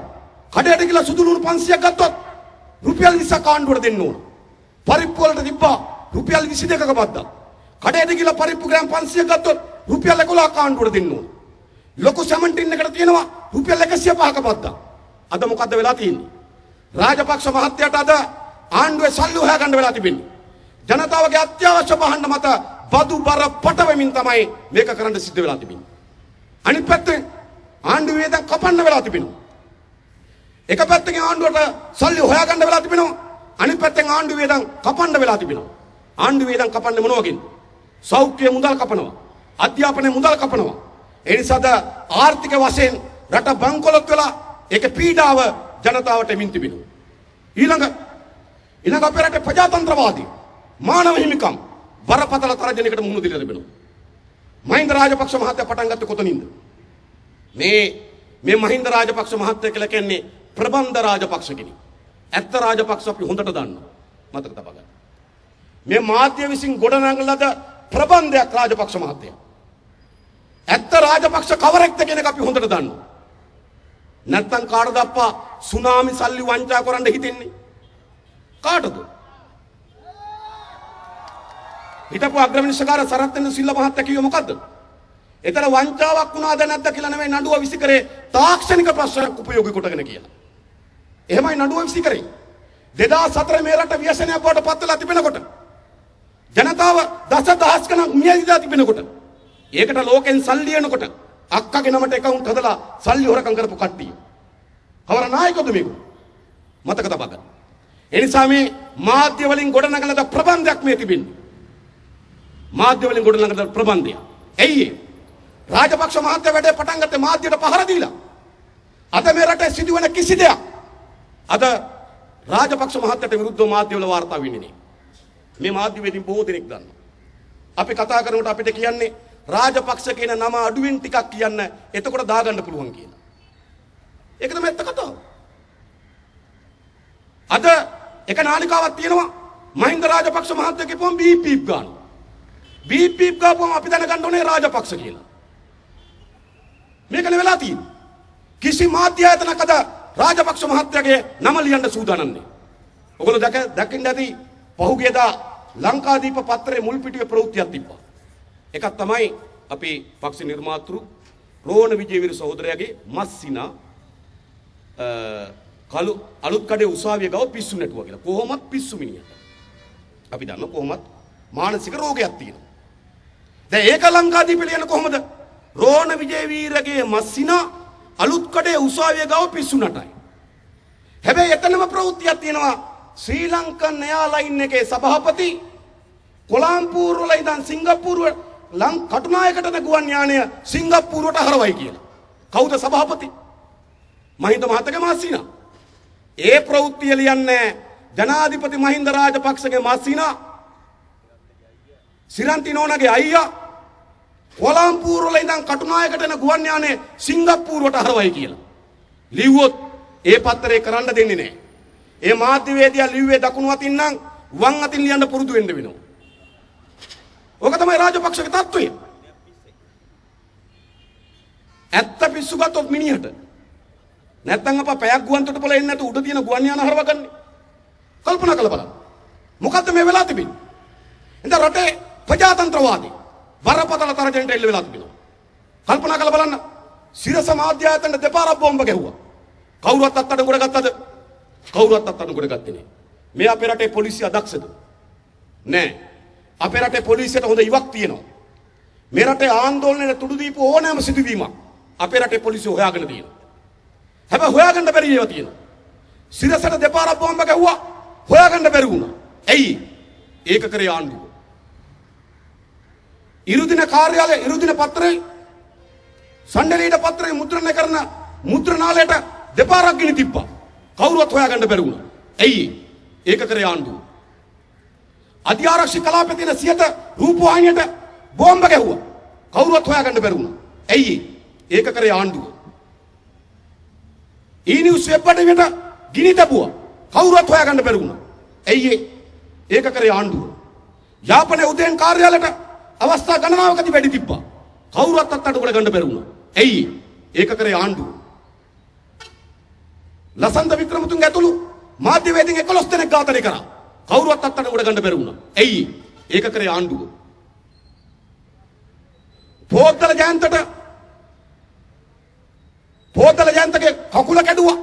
Speaker 1: කඩේට ගිහලා සුදු ලුණු 500ක් ගත්තොත් රුපියල් 20ක් ආණ්ඩුවට දෙන්න ඕන. පරිප්පු වලට තිබ්බා රුපියල් 22ක බද්දක්. කඩේට ගිහලා පරිප්පු ග්‍රෑම් 500ක් ගත්තොත් රුපියල් 11ක් ආණ්ඩුවට දෙන්න ඕන. ලොකු සැමන්ටින් එකට තියෙනවා රුපියල් 105ක බද්දක්. අද මොකද්ද වෙලා තියෙන්නේ? රාජපක්ෂ මහත්තයාට අද ආණ්ඩුවේ සල්ලි හොයාගන්න වෙලා තිබෙන්නේ. ජනතාවගේ අත්‍යවශ්‍ය භාණ්ඩ මත බදු බර පටවමින් තමයි මේක කරන්න සිද්ධ වෙලා තිබෙන්නේ. අනිත් පැත්තෙන් ආණ්ඩුවේ වේදන් කපන්න වෙලා තිබෙනවා. එක පැත්තකින් ආණ්ඩුවට සල්ලි හොයාගන්න වෙලා තිබෙනවා. අනිත් පැත්තෙන් ආණ්ඩුවේ වේදන් කපන්න වෙලා තිබෙනවා. ආණ්ඩුවේ වේදන් කපන්නේ මොනවකින්? සෞඛ්‍ය මුදල් කපනවා. අධ්‍යාපනයේ මුදල් කපනවා. ඒ නිසාද ආර්ථික වශයෙන් රට බංකොලොත් වෙලා ඒක පීඩාව ජනතාවට එමින් තිබෙනවා. ඊළඟ අපේ රටේ ප්‍රජාතන්ත්‍රවාදී මානව හිමිකම් බරපතල තරජනයකට මුහුණ දීලා තිබෙනවා. මහින්ද රාජපක්ෂ මහත්තයා පටන් ගත්තේ කොතනින්ද? මේ මහින්ද රාජපක්ෂ මහත්තයා කියලා කියන්නේ ප්‍රබන්ධ රාජපක්ෂ කෙනෙක්. ඇත්ත රාජපක්ෂ අපි හොඳට දන්නවා. මතක තබා ගන්න. මේ මාධ්‍ය විසින් ගොඩනගන ලද ප්‍රබන්ධයක් රාජපක්ෂ මහත්තයා. ඇත්ත රාජපක්ෂ කවරෙක්ද කියන එක අපි හොඳට දන්නවා. නැත්තම් කාටද අප්පා සුනාමි සල්ලි වංචා කරන්න හිතෙන්නේ? කාටද? හිටපු අග්‍රමිනිස්ත්‍රකාර සරත්චන්ද්‍ර සිල්වා මහත්තයා කිව්වේ මොකද්ද? එතන වංචාවක් වුණාද නැද්ද කියලා නෙමෙයි නඩුව විසිකරේ තාක්ෂණික ප්‍රශ්නයක් උපයෝගී කොටගෙන කියලා. එහෙමයි නඩුව විසිකරේ. 2004 මේ රට ව්‍යසනයක් බවට පත් වෙලා තිබෙනකොට ජනතාව දසදහස් ගණන් මියදිලා තිබෙනකොට ඒකට ලෝකෙන් සල්ලි එනකොට අක්කගේ නමට account හදලා සල්ලි හොරකම් කරපු කට්ටිය. කවර නායකද මේක? මතක තබා ගන්න. ඒ නිසා මේ මාධ්‍ය වලින් ගොඩනගන ප්‍රබන්ධයක් මේ තිබෙන්නේ. මාධ්‍ය වලින් ගොඩනගන ප්‍රබන්ධය. ඇයි ඒ? රාජපක්ෂ මහත්තයා වැඩේ පටන් ගත්තේ මාධ්‍යට පහර දීලා. අද මේ රටේ සිදුවෙන කිසි දෙයක් අද රාජපක්ෂ මහත්තයාට විරුද්ධව මාධ්‍ය වල වාර්තා වෙන්නේ නැහැ. මේ මාධ්‍ය වේදින් බොහෝ දෙනෙක් දන්නවා. අපි කතා කරනකොට අපිට කියන්නේ රාජපක්ෂ කියන නම අඩුවෙන් ටිකක් කියන්න එතකොට දාගන්න පුළුවන් කියලා. ඒක තමයි ඇත්ත කතාව. අද එක නාලිකාවක් තියෙනවා මහින්ද රාජපක්ෂ මහත්තයා කියපුවම බීප් බීප් ගන්නවා. බීප් බීප් ගාපුවම අපි දැනගන්න ඕනේ රාජපක්ෂ කියලා. මේකනේ වෙලා තියෙන්නේ. කිසි මාධ්‍ය ආයතනක අද රාජපක්ෂ මහත්තයාගේ නම ලියන්න සූදානම් නැහැ. ඔයගොල්ලෝ දැකින්න ඇති පහුගියදා ලංකාදීප පත්‍රයේ මුල් පිටුවේ ප්‍රවෘත්තියක් තිබ්බා. එකක් තමයි අපේ පක්ෂ නිර්මාතෘ රෝණ විජේවීර සහෝදරයාගේ මස්සිනා අලුත් කඩේ උසාවිය ගාව පිස්සු නැටුවා කියලා. කොහොමත් පිස්සු මිනිහට. අපි දන්නවා කොහොමත් මානසික රෝගයක් තියෙනවා. දැන් ඒක ලංකාදීප ලියන කොහොමද? රෝණ විජේවීරගේ මස්සිනා අලුත් කඩේ උසාවිය ගාව පිස්සු නටයි. හැබැයි එතනම ප්‍රවෘත්තියක් තියෙනවා ශ්‍රී ලංකන් එයාලයින් එකේ සභාපති කොලම්බෝ වල ඉඳන් සිංගප්පූරුව කටුනායකට ගුවන් යානය සිංගප්පූරුවට හරවයි කියලා. කවුද සභාපති? මහින්ද මහත්තයාගේ මාස්සිනා. ඒ ප්‍රවෘත්තිය ලියන්නේ ජනාධිපති මහින්ද රාජපක්ෂගේ මාස්සිනා සිරන්ති නෝනාගේ අයියා කොලම්බෝ වල ඉඳන් කටුනායකට යන ගුවන් යානය සිංගප්පූරුවට හරවයි කියලා. ලිව්වොත් ඒ පත්‍රේ කරන්න දෙන්නේ නැහැ. ඒ මාධ්‍යවේදියා ලිව්වේ දකුණු අතින් නම් වම් අතින් ලියන්න පුරුදු වෙන්න වෙනවා. ඕක තමයි රාජපක්ෂගේ තත්ත්වය. ඇත්ත පිස්සු ගත්තොත් මිනිහට නැත්තම් අප පැයක් ගුවන් තොටුපළ එන්නේ නැතු උඩ තියෙන ගුවන් යාන හරවගන්නේ. කල්පනා කරලා බලන්න. මොකද්ද මේ වෙලා තිබෙන්නේ? ඉතින් රටේ ප්‍රජාතන්ත්‍රවාදී වරපතල තරජනට එල්ල වෙලා තිබෙනවා. කල්පනා කරලා බලන්න. සිරස මාධ්‍යායතන දෙපාරක් බෝම්බ ගැහුවා. කවුරුවත් අත්අඩංගුවට ගත්තද? කවුරුවත් අත්අඩංගුවට ගත්තේ නෑ. මේ අපේ රටේ පොලිසිය අදක්ෂද? නෑ. අපේ රටේ පොලිසියට හොඳ ඉවක් තියෙනවා. මේ රටේ ආందోලනයේ තුඩු දීපු ඕනෑම සිදුවීමක් අපේ රටේ පොලිසිය හොයාගෙන තියෙනවා. හැබැයි හොයාගන්න බැරි ඒවා තියෙනවා. සිරසට දෙපාරක් බෝම්බ ගැහුවා හොයාගන්න බැරි වුණා. ඇයි? ඒක කරේ ආණ්ඩුව. ඉරුදින කාර්යාලය ඉරුදින පත්‍රේ සණ්ඩලීඩ පත්‍රේ මුද්‍රණය කරන මුද්‍රණාලයට දෙපාරක් ගිනි තිබ්බා. කවුරුවත් හොයාගන්න බැරි වුණා. ඇයි? ඒක කරේ ආණ්ඩුව. අධිආරක්ෂක කලාපයේ තියෙන 100ට රූපවාහිනියට බෝම්බ ගැහුවා. කවුරුවත් හොයාගන්න බැරි වුණා. ඇයි? ඒක කරේ ආණ්ඩුව. ඊනිවුස් වෙබ් අඩවියට ගිනි තැබුවා. කවුරුවත් හොයාගන්න බැරි වුණා. ඇයි? ඒක කරේ ආණ්ඩුව. යාපනයේ උදේන් කාර්යාලයට අවස්ථා ගණනාවකදී වැඩි තිබ්බා. කවුරුවත් අත්අඩංගුවට ගන්න බැරි වුණා. ඇයි? ඒක කරේ ආණ්ඩුව. ලසන්ත වික්‍රමතුංග ඇතුළු මාධ්‍යවේදීන් 11 දෙනෙක් ඝාතනය කරා. කවුරුවත් අත්අඩංගුවට ගන්න බැරි වුණා. ඇයි? ඒක කරේ ආණ්ඩුව. පොත්තල ජයන්තගේ කකුල කැඩුවා.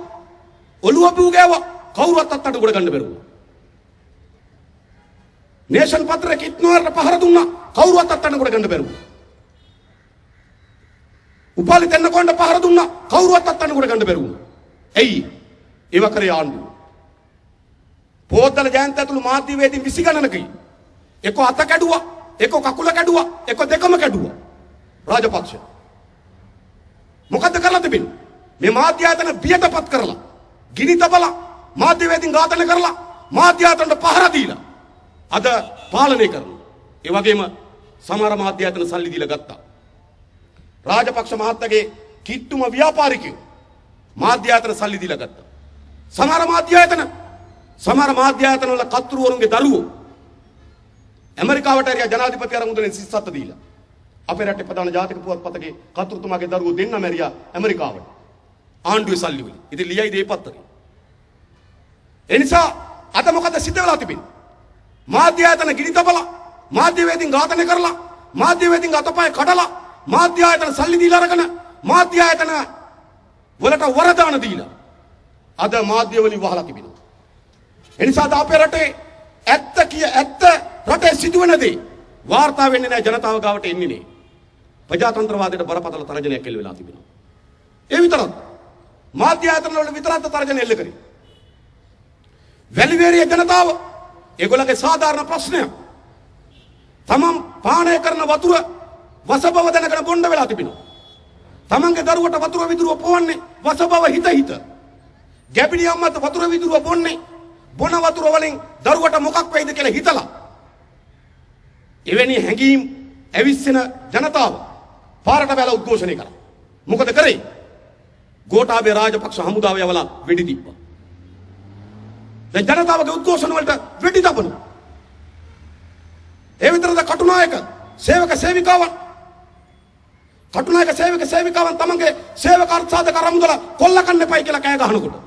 Speaker 1: ඔළුව පිහු ගෑවා. කවුරුවත් අත්අඩංගුවට ගන්න බැරි වුණා. නේෂන් පත්‍රයේ කිත්නෝරට පහර දුන්නා. කවුරුවත් අත්අඩංගුවට ගන්න බැරි වුණා. උපාලි තෙන්නකොණ්ඩ පහර දුන්නා. කවුරුවත් අත්අඩංගුවට ගන්න බැරි වුණා. ඇයි? ඒව කරේ ආණ්ඩුව. පොත්තල ජයන්ත ඇතුළු මාධ්‍යවේදීන් 20 ගණනකයි. එක අත කැඩුවා, එක කකුල කැඩුවා, එක දෙකම කැඩුවා. රාජපක්ෂ මොකද්ද කරලා තිබෙන්නේ? මේ මාධ්‍යායතන බියටපත් කරලා, ගිනි තබලා, මාධ්‍යවේදීන් ඝාතනය කරලා, මාධ්‍යායතනට පහර දීලා අද පාලනය කරනවා. ඒ වගේම සමහර මාධ්‍යායතන සල්ලි දීලා ගත්තා. රාජපක්ෂ මහත්තයාගේ කිට්ටුම ව්‍යාපාරිකයෝ මාධ්‍යායතන සල්ලි දීලා ගත්තා. සමහර මාධ්‍යායතන වල කතුරුවරුන්ගේ දරුවෝ ඇමරිකාවට ඇරියා ජනාධිපති අරමුදෙන් 37 දීලා. අපේ රටේ ප්‍රධාන ජාතික පුවත්පතේ කතුරුතුමාගේ දරුවෝ දෙන්නම ඇරියා ඇමරිකාවට. ආණ්ඩුවේ සල්ලි වලින්. ඉතින් ලියයි දේ පත්තරේ. ඒ නිසා අද මොකද සිද්ධ වෙලා තිබෙන්නේ? මාධ්‍යායතන ගිනි තබලා, මාධ්‍යවේදීන් ඝාතනය කරලා, මාධ්‍යවේදීන් අතපය කඩලා, මාධ්‍යායතන සල්ලි දීලා අරගෙන, මාධ්‍යායතන වලට වරදාන දීලා අද මාධ්‍ය වලින් වහලා තිබෙනවා. ඒ නිසා අපේ රටේ ඇත්ත රටේ සිදුවෙන දේ වාර්තා වෙන්නේ නැහැ, ජනතාව ගාවට එන්නේ නැහැ. ප්‍රජාතන්ත්‍රවාදයට බරපතල තරජනයක් එල්ල වෙලා තිබෙනවා. ඒ විතරක් මාධ්‍යායතන වල විතරක් තරජන එල්ල කරේ. වැලිවේරිය ජනතාව ඒගොල්ලන්ගේ සාධාරණ ප්‍රශ්නයක් තමන් පානය කරන වතුර වසබව දැනගෙන බොන්න වෙලා තිබෙනවා. තමන්ගේ දරුවට වතුර විදුරුව පොවන්නේ වසබව හිත. ගැබිණි අම්මත් වතුර විදුරුව බොන්නේ බොන වතුර වලින් දරුවට මොකක් වෙයිද කියලා හිතලා. එවැනි හැඟීම් ඇවිස්සෙන ජනතාව පාරට බැලලා උද්ඝෝෂණය කරා. මොකද කරේ? ගෝඨාභය රාජපක්ෂ හමුදාව යවලා වෙඩි තිබ්බා. දැන් ජනතාවගේ උද්ඝෝෂණ වලට වෙඩි තබනවා. ඒ විතරද කටුනායක සේවක සේවිකාවන් තමන්ගේ සේවක අර්ථසාධක අරමුදල කොල්ල කන්න එපයි කියලා කෑ ගහනකොට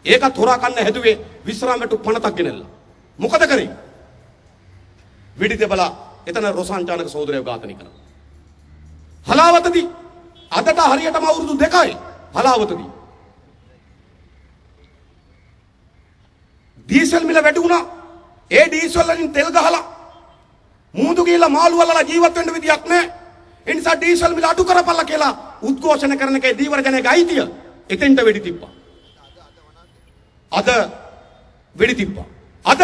Speaker 1: ඒකත් හොරා කන්න හැදුවේ විශ්‍රාමයට පණතක් ගෙනල්ලා. මොකද කරේ? වෙඩි තබලා එතන රොසාංචානක සහෝදරයව ඝාතනය කරා. හලාවතදී අදට හරියටම අවුරුදු 2යි හලාවතදී ඩීසල් මිල වැඩි වුණා. ඒ ඩීසල් වලින් තෙල් ගහලා මූදු ගිහලා මාළු වලලා ජීවත් වෙන්න විදියක් නැහැ. ඒ නිසා ඩීසල් මිල අඩු කරපල්ලා කියලා උද්ඝෝෂණ කරන එකේ දීවර ජනයේ අයිතිය එතෙන්ට වෙඩි තිබ්බා. අද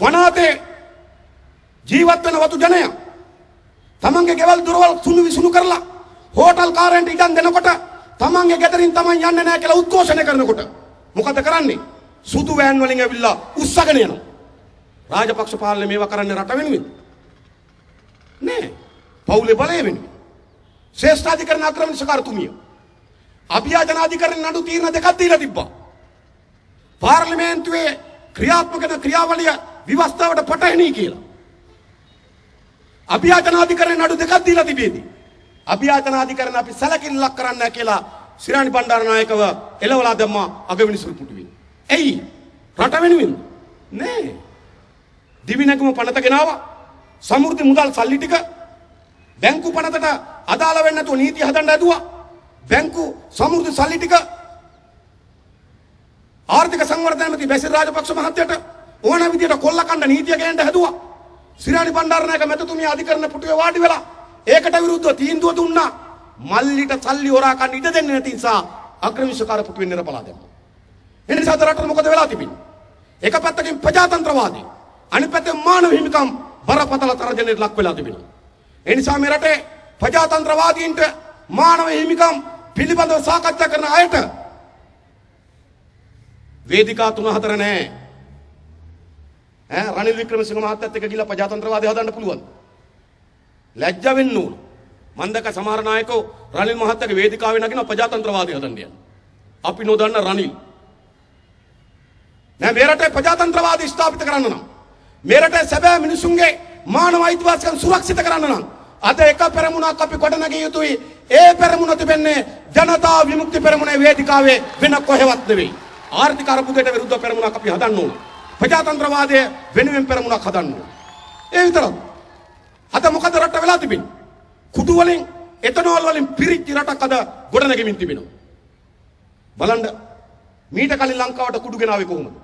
Speaker 1: වනාතේ ජීවත් වෙන වතු ජනය තමන්ගේ ගෙවල් දොරවල් සුණු විසුණු කරලා හෝටල් කාරයන්ට ඉඩම් දෙනකොට තමන්ගේ ගෙදරින් තමන් යන්නේ නැහැ කියලා උද්ඝෝෂණය කරනකොට මොකද කරන්නේ? සුදු වෑන් වලින් ඇවිල්ලා උස්සගෙන යනවා. රාජපක්ෂ පාලනේ මේවා කරන්නේ රට වෙනුවෙන් නෑ, පවුලේ බලය වෙනුවෙන්. ශ්‍රේෂ්ඨාධිකරණ ආක්‍රමණකාරතුමිය අභියාචනාධිකරණ නඩු තීරණ දෙකක් දීලා තිබ්බා. පාර්ලිමේන්තුවේ ක්‍රියාත්මක කරන ක්‍රියාවලිය විවස්ථාවට පටහැනි කියලා. අභියාචනාධිකරණ නඩු දෙකක් දීලා තිබේදී අභියාචනාධිකරණ අපි සැලකිල්ලක් කරන්නේ නැහැ කියලා සිරානි බණ්ඩාරනායකව එළවලා දැම්මා අගවිනිසුරු පුටුවේ. ඇයි? රට වෙනුවෙන්. නෑ. දිවිනැගුම පනත ගෙනාවා. සමෘද්ධි මුදල් සල්ලි ටික බැංකු පනතට අදාළ වෙන්නේ නැතුව නීතිය හදන්න ඇදුවා. බැංකු සමෘද්ධි සල්ලි ටික ආර්ථික සංවර්ධන මැති බැසිල් රාජපක්ෂ මහත්තයට ඕන විදියට කොල්ල කණ්ඩ නීතිය ගේන්න හැදුවා. සිරාණි බණ්ඩාරනායක මැතිතුමිය අධිකරණ පුටුවේ වාඩි වෙලා ඒකට විරුද්ධව තීන්දුව දුන්නා. මල්ලිට සල්ලි හොරා ගන්න ඉඩ දෙන්නේ නැති නිසා අග්‍රවිශ්වකාර පුටුවෙන් නිරපලා දැම්මා. එනිසා රටට මොකද වෙලා තිබෙන්නේ? එක පැත්තකින් ප්‍රජාතන්ත්‍රවාදී, අනිත් පැත්තෙන් මානව හිමිකම් බරපතල තරජනයට ලක් වෙලා තිබෙනවා. එනිසා මේ රටේ ප්‍රජාතන්ත්‍රවාදීන්ට මානව හිමිකම් පිළිබඳව සාකච්ඡා කරන අයට වේදිකා 3-4 නැහැ. රනිල් වික්‍රමසිංහ මහත්තයත් එක්ක ගිහලා ප්‍රජාතන්ත්‍රවාදී හදන්න පුළුවන්. ලැජ්ජ වෙන්න ඕන. මන්දක සමහර නායකෝ රනිල් මහත්තයාගේ වේදිකාවේ නගින ප්‍රජාතන්ත්‍රවාදී හදන්න යනවා. අපි නොදන්න රනිල්. නෑ මේ රටේ ප්‍රජාතන්ත්‍රවාදී ස්ථාපිත කරන්න නම් මේ රටේ සැබෑ මිනිසුන්ගේ මානව අයිතිවාසිකම් සුරක්ෂිත කරන්න නම් අද එක පෙරමුණක් අපි ගොඩනගිය යුතුයි. ඒ පෙරමුණ තිබෙන්නේ ජනතා විමුක්ති පෙරමුණේ වේදිකාවේ වෙන කොහෙවත් නෙවෙයි. ආර්ථික අර්බුදයට විරුද්ධ පෙරමුණක් අපි හදන්න ඕන. ප්‍රජාතන්ත්‍රවාදයේ වෙනුවෙන් පෙරමුණක් හදන්න ඕන. ඒ විතරක්. අද මොකද රට වෙලා තිබෙන්නේ? කුඩු වලින් එතනෝල් වලින් පිරිච්ච රටක් අද ගොඩනැගෙමින් තිබෙනවා. බලන්න මීට කලින් ලංකාවට කුඩු ගෙනාවේ කොහොමද?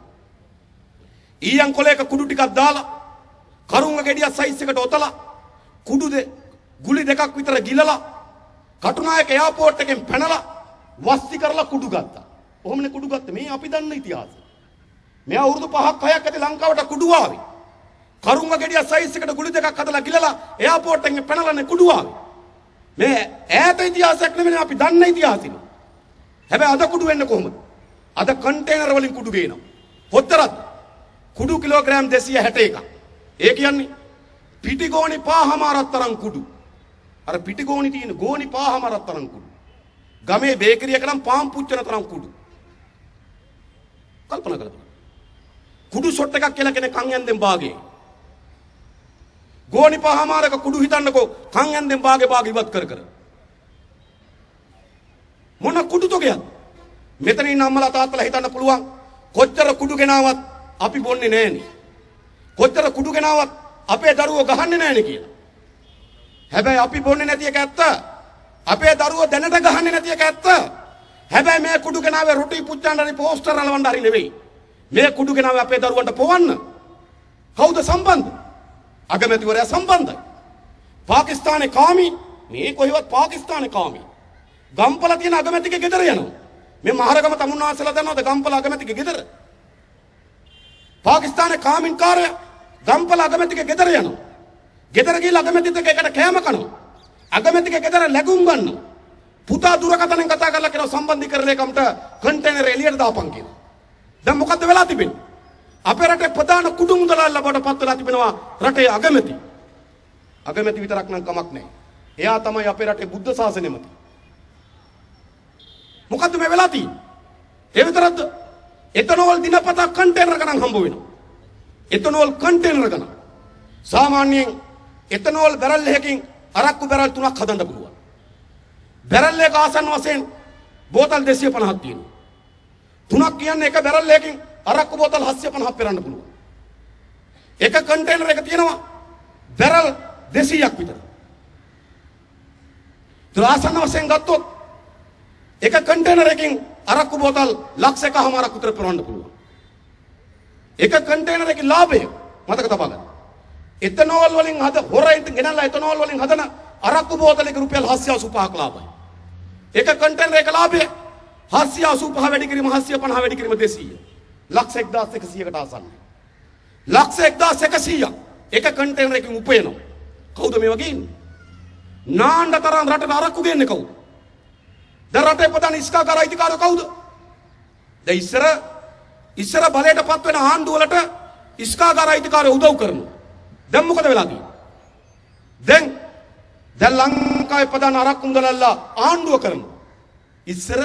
Speaker 1: ඊයන් කොලයක කුඩු ටිකක් දාලා කරුංග ගෙඩියක් සයිස් එකට ඔතලා ගුලි දෙකක් විතර ගිලලා කටුනායක එයාපෝට් එකෙන් පැනලා වස්ති කරලා කුඩු ගත්තා. කොහොමනේ කුඩු ගත්තේ? මේ අපි දන්න ඉතිහාසය. මේ අවුරුදු 5ක් 6ක් ඇති ලංකාවට කුඩු ආවේ. කරුංග ගෙඩිය සයිස් එකට ගුලි දෙකක් හදලා ගිලලා එයාපෝට් එකෙන් පැනලානේ කුඩු ආවේ. මේ ඈත ඉතිහාසයක් නෙමෙයි අපි දන්න ඉතිහාසෙනේ. හැබැයි අද කුඩු වෙන්නේ කොහොමද? අද කන්ටේනර් වලින් කුඩු ගේනවා. කොච්චරද? කුඩු කිලෝග්‍රෑම් 261ක්. ඒ කියන්නේ පිටිගෝණි 5මාරක් තරම් කුඩු. අර පිටිගෝණි තියෙන ගෝණි 5මාරක් තරම් කුඩු. ගමේ බේකරියක නම් පාන් පුච්චන තරම් කුඩු. කල්පනා කරලා කුඩු ෂොට් එකක් කියලා කෙනෙක් කන් ඇන්දෙන් භාගේ. ගෝණි 5මාරක කුඩු හිතන්නකෝ කන් ඇන්දෙන් භාගේ ඉවත් කර. මොන කුඩු තොගයක්ද? මෙතන ඉන්න අම්මලා තාත්තලා හිතන්න පුළුවන් කොච්චර කුඩු ගෙනාවත් අපි බොන්නේ නැහනේ. කොච්චර කුඩු ගෙනාවත් අපේ දරුවෝ ගහන්නේ නැහනේ කියලා. හැබැයි අපි බොන්නේ නැති එක ඇත්ත. අපේ දරුවෝ දැනට ගහන්නේ නැති එක ඇත්ත. හැබැයි මේ කුඩු ගෙනාවේ රොටි පුච්චන්න හරි පෝස්ටර් අලවන්න හරි නෙවෙයි. මේ කුඩු ගෙනාවේ අපේ දරුවන්ට පොවන්න. කවුද සම්බන්ධ? අගමැතිවරයා සම්බන්ධයි. පාකිස්තානේ කාමී. මේ කොහෙවත් පාකිස්තානේ කාමී. ගම්පල තියෙන අගමැතිගේ ගෙදර යනවා. මේ මහරගම තමුන්නාසලා දන්නවද ගම්පල අගමැතිගේ ගෙදර? පාකිස්තානේ කාමින් කාර්ය ගම්පල අගමැතිගේ ගෙදර යනවා. ගෙදර ගිහලා අගමැතිත් එක්ක එකට කෑම කනවා. අගමැතිගේ ගෙදර ලැබුම් ගන්නවා. පුතා දුරකථනෙන් කතා කරලා කියනවා සම්බන්ධීකරණයකමට කන්ටේනර් එළියට දාපන් කියලා. දැන් මොකද්ද වෙලා තිබෙන්නේ? අපේ රටේ ප්‍රධාන කුඩු මුදලාල්ලා බවට පත් වෙලා තිබෙනවා රටේ අගමැති. අගමැති විතරක් නම් කමක් නැහැ. එයා තමයි අපේ රටේ බුද්ධ ශාසනයමති. මොකද්ද මේ වෙලා තියෙන්නේ? ඒ විතරක්ද? එතනෝල් දිනපතා කන්ටේනර් ගණන් හම්බ වෙනවා. එතනෝල් කන්ටේනර් ගණන්. සාමාන්‍යයෙන් එතනෝල් බැරල් එකකින් අරක්කු බැරල් 3ක් හදන්න පුළුවන්. බැරල් එක ආසන්න වශයෙන් බෝතල් 250ක් තියෙනවා. 3ක් කියන්නේ එක බැරල් එකකින් අරක්කු බෝතල් 750ක් පෙරන්න පුළුවන්. එක කන්ටේනර් එක තියෙනවා බැරල් 200ක් විතර. ආසන්න වශයෙන් ගත්තොත් එක කන්ටේනර් එකකින් අරක්කු බෝතල් 1,00,000ක් විතර පෙරන්න පුළුවන්. එක කන්ටේනර් එකේ ලාභය මතක තබා ගන්න. එතනෝල් වලින් හොරෙන් ගෙනල්ලා එතනෝල් වලින් හදන අරක්කු බෝතලයක රුපියල් 785ක් ලාභයි. එක කන්ටේනර් එක ලාභය 785 වැඩි කිරීම 750 වැඩි කිරීම 200. 1,1100කට ආසන්න. 1,1100ක් එක කන්ටේනර් එකකින් උපයනවා. කවුද මේ වගේ ඉන්නේ? නාන්න තරම් රටට අරක්කු ගන්නේ කවුද? දැන් රටේ ප්‍රධාන ඉස්කාකාර අයිතිකාරයෝ කවුද? දැන් ඉස්සර බලයටපත් වෙන ආණ්ඩුව වලට ඉස්කාකාර අයිතිකාරයෝ උදව් කරනවා. දැන් මොකද වෙලා තියෙන්නේ? දැන් ලංකාවේ ප්‍රධාන අරක්කු මුදලල්ලා ආණ්ඩුව කරනවා. ඉස්සර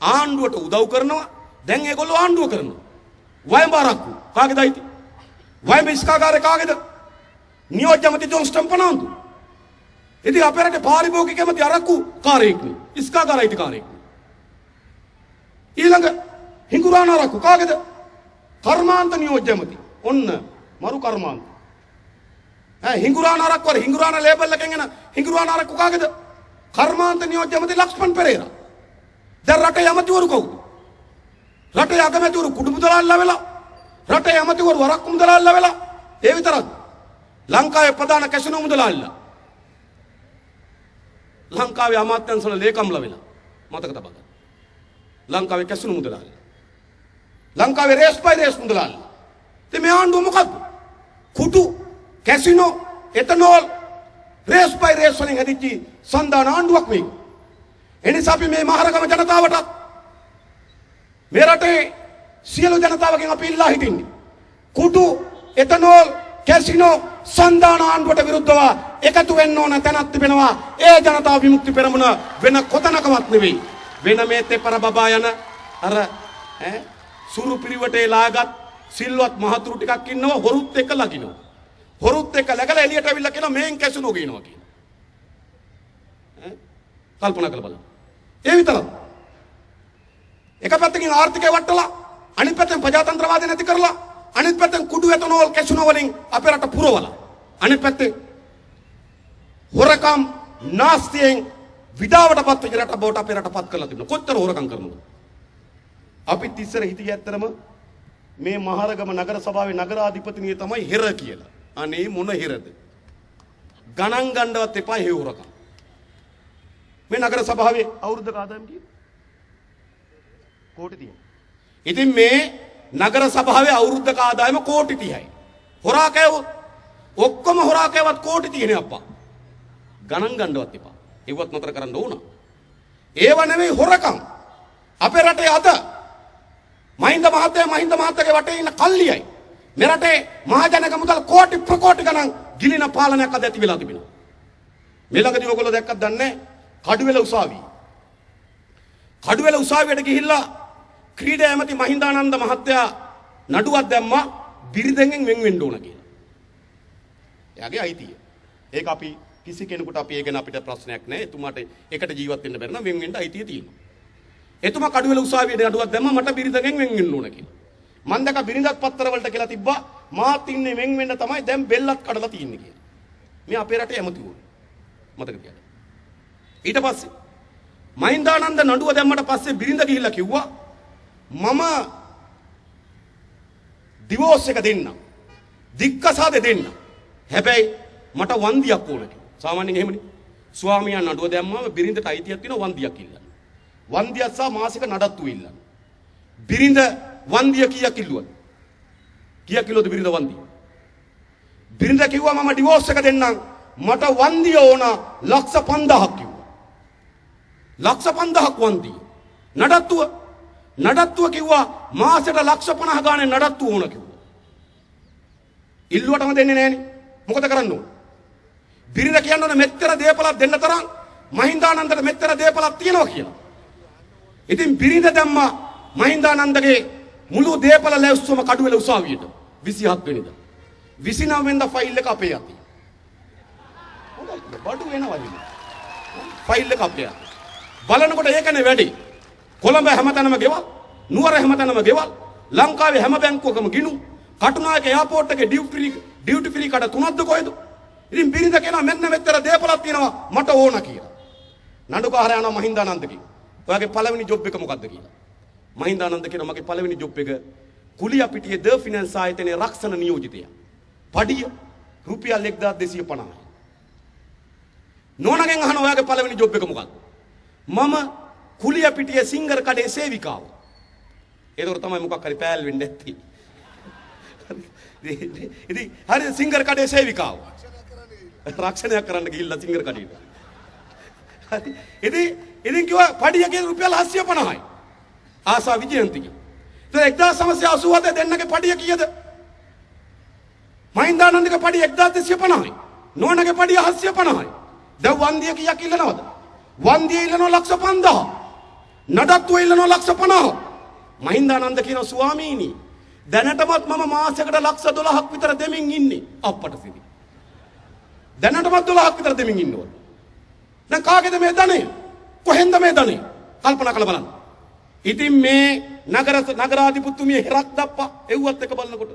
Speaker 1: ආණ්ඩුවට උදව් කරනවා. දැන් ඒගොල්ලෝ ආණ්ඩුව කරනවා. වයඹ අරක්කු කාගේද අයිති? වයඹ ඉස්කාකාරය කාගේද? නියෝජ්‍ය මැති ජොන්ස්ටන් පනාන්දු. ඉතින් අපේ රටේ පාරිභෝගික කැමති අරක්කු කාරයෙක් නේ. ඉස්කාකාර අයිතිකාරයෙක්. ඊළඟ හිඟුරාන අරක්කු කාගේද? කර්මාන්ත නියෝජ්‍ය මැති. ඔන්න මරු කර්මාන්ත. හිඟුරානාරක් වර හිඟුරාන ලේබල් එකෙන් එන හිඟුරානාරක් කුකාගේද? කර්මාන්ත නියෝජ්‍ය ඇමති ලක්ෂ්මන් පෙරේරා. දැන් රටේ ඇමතිවරු කවුද? රටේ අගමැතිවරු කුඩු මුදලාල්ලා වෙලා. රටේ ඇමතිවරු වරක්කු මුදලාල්ලා වෙලා. ඒ විතරක්. ලංකාවේ ප්‍රධාන කැසිනෝ මුදලාල්ලා. ලංකාවේ අමාත්‍යංශවල ලේකම්ලා වෙලා. මතක තබා ගන්න. ලංකාවේ කැසිනෝ මුදලාල්ලා. ලංකාවේ රේස් බයි රේස් මුදලාල්ලා. ඉතින් මේ ආණ්ඩුව මොකක්ද? කුඩු කැසිනෝ එතනෝල් රේස් බයි රේස් වලින් හැදිච්ච සන්දාන ආණ්ඩුවක් වෙයි. එනිසා අපි මේ මහරගම ජනතාවට මේ රටේ සියලු ජනතාවගෙන් අපි ඉල්ලා හිටින්නේ කුඩු එතනෝල් කැසිනෝ සන්දාන ආණ්ඩුවට විරුද්ධව එකතු වෙන්න ඕන තැනක් තිබෙනවා. ඒ ජනතාව විමුක්ති පෙරමුණ වෙන කොතනකවත් නෙවෙයි. වෙන මේ තෙපර බබා යන අර සුරු පිළිවෙටේ ලාගත් සිල්වත් මහතුරු ටිකක් ඉන්නවා හොරුත් එක්ක ලගිනවා. හොරුත් එක්ක läගලා එළියට අවිල්ලා කියනවා මේන් කැසිනෝ ගිනවා කියලා. කල්පනා කරලා බලන්න. ඒ විතරක්. එක පැත්තකින් ආර්ථිකය වටලා අනිත් පැත්තෙන් ප්‍රජාතන්ත්‍රවාදය නැති කරලා අනිත් පැත්තෙන් කුඩු එතනෝල් කැසිනෝ වලින් අපේ රට පුරවලා අනිත් පැත්තේ හොරකම් නාස්තියෙන් විඩාවටපත් වෙච්ච රට බවට අපේ රටපත් කරලා තිබුණා. කොච්චර හොරකම් කරනවද? අපිත් ඉස්සර හිටියේ ඇත්තරම මේ මහරගම නගර සභාවේ නගරාධිපතිනිය තමයි හෙර කියලා. අනේ මොන හෙරද? ගණන් ගන්නවත් එපා හේ හොරකම්. මේ නගර සභාවේ අවුරුද්දක ආදායම කීයද? කෝටි 30යි. ඉතින් මේ නගර සභාවේ අවුරුද්දක ආදායම කෝටි 30යි. හොරා කෑවොත් ඔක්කොම හොරා කෑවත් කෝටි 30නේ අප්පා. ගණන් ගන්නවත් එපා. ඒවත් නතර කරන්න ඕන. ඒව නෙවෙයි හොරකම්. අපේ රටේ අද මහින්ද මහත්තයාගේ වටේ ඉන්න කල්ලියයි. මේ රටේ මහජනක මුදල් කෝටි ප්‍රකෝටි ගණන් ගිලින පාලනයක් අද ඇති වෙලා තිබෙනවා. මේ ළඟදී ඔයගොල්ලෝ දැක්කද දන්නේ කඩුවෙල උසාවිය. කඩුවෙල උසාවියට ගිහිල්ලා ක්‍රීඩා ඇමති මහින්දානන්ද මහත්තයා නඩුවක් දැම්මා බිරිඳෙන් වෙන් වෙන්න ඕන කියලා. එයාගේ අයිතිය. ඒක අපි කිසි කෙනෙකුට අපි ඒ ගැන අපිට ප්‍රශ්නයක් නැහැ. එතුමාට එකට ජීවත් වෙන්න බැරි නම් වෙන් වෙන්න අයිතිය තියෙනවා. එතුමා කඩුවෙල උසාවියට නඩුවක් දැම්මා මට බිරිඳෙන් වෙන් වෙන්න ඕන කියලා. මම දැක බිරිඳත් පත්තර වලට කියලා තිබ්බා මාත් ඉන්නේ වෙන් වෙන්න තමයි දැන් බෙල්ලත් කඩලා තින්නේ කියලා. මේ අපේ රටේ ඇමතිවරු. මතක තියාගන්න. ඊට පස්සේ මහින්දානන්ද නඩුව දැම්මට පස්සේ බිරිඳ ගිහිල්ලා කිව්වා මම ඩිවෝස් එක දෙන්න. දික්කසාද දෙන්න. හැබැයි මට වන්දියක් ඕන කියලා. සාමාන්‍යයෙන් එහෙමනේ. ස්වාමියා නඩුව දැම්මම බිරිඳට අයිතියක් තියෙනවා වන්දියක් ඉල්ලන්න. වන්දියක් සහ මාසික නඩත්තු ඉල්ලන්න. බිරිඳ වන්දිය කීයක් ඉල්ලුවද? කීයක් කිලෝද බිරිඳ වන්දිය? බිරිඳ කිව්වා මම ඩිවෝස් එක දෙන්නම්. මට වන්දිය ඕන ලක්ෂ 5000ක් කිව්වා. ලක්ෂ 5000ක් වන්දිය. නඩත්තුව කිව්වා මාසෙට ලක්ෂ 50 ගානේ නඩත්තු ඕන කිව්වා. ඉල්ලුවටම දෙන්නේ නැහනේ. මොකද කරන්න ඕන? බිරිඳ කියන්නේ මෙච්චර දේපලක් දෙන්න තරම් මහින්දානන්දට මෙච්චර දේපලක් තියෙනවා කියලා. ඉතින් බිරිඳ දැම්මා මහින්දානන්දගේ මුළු දේපල ලැස්සුවම කඩුවෙල උසාවියට 27 වෙනිදා. 29 වෙනිදා ෆයිල් එක අපේ යතියි. බඩු වෙනවා ඉතින්. ෆයිල් එක අපේ යතියි. බලනකොට ඒකනේ වැඩි. කොළඹ හැමතැනම ගෙවල්, නුවර හැමතැනම ගෙවල්, ලංකාවේ හැම බැංකුවකම ගිණු, කටුනායක එයාපෝට් එකේ ඩියුටි ෆ්‍රී කඩ තුනක්ද කොහෙද? ඉතින් බිරිඳ කියනවා මෙන්න මෙච්චර දේපලක් තියෙනවා මට ඕන කියලා. නඩුකාරයා යනවා මහින්දානන්දගේ. ඔයාගේ පළවෙනි ජොබ් එක මොකද්ද කියලා. මහින්දානන්ද කියනවා මගේ පළවෙනි ජොබ් එක කුලියාපිටියේ ද ෆිනන්ස් ආයතනයේ රක්ෂණ නියෝජිතයා. පඩිය රුපියල් 1250යි. නෝනගෙන් අහන ඔයාගේ පළවෙනි ජොබ් එක මොකක්ද? මම කුලියාපිටියේ සිංගර් කඩේ සේවිකාව. ඒතකොට තමයි මොකක් හරි පෑල් වෙන්නේ නැත්තේ. ඉතින් හරි සිංගර් කඩේ සේවිකාව. රක්ෂණයක් කරන්න ගිහිල්ලා සිංගර් කඩේට. හරි ඉතින් කිව්වා පඩියගේ රුපියල් 750යි. ආසා විජයන්තිගේ. ඉතින් 1987 දෙන්නගේ පඩිය කීයද? මහින්දානන්දගේ පඩිය 1250යි. නෝනගේ පඩිය 750යි. දැන් වන්දිය කීයක් ඉල්ලනවද? වන්දිය ඉල්ලනවා ලක්ෂ 5000. නඩත්තුව ඉල්ලනවා ලක්ෂ 50. මහින්දානන්ද කියන ස්වාමීනි දැනටමත් මම මාසයකට ලක්ෂ 12ක් විතර දෙමින් ඉන්නේ අප්පට සිදි. දැනටමත් 12ක් විතර දෙමින් ඉන්නවා. දැන් කාගේද මේ ධනෙ? කොහෙන්ද මේ ධනෙ? කල්පනා කරලා බලන්න. ඉතින් මේ නගරාධිපතිතුමිය හෙරක් දප්පා එව්වත් එක බලනකොට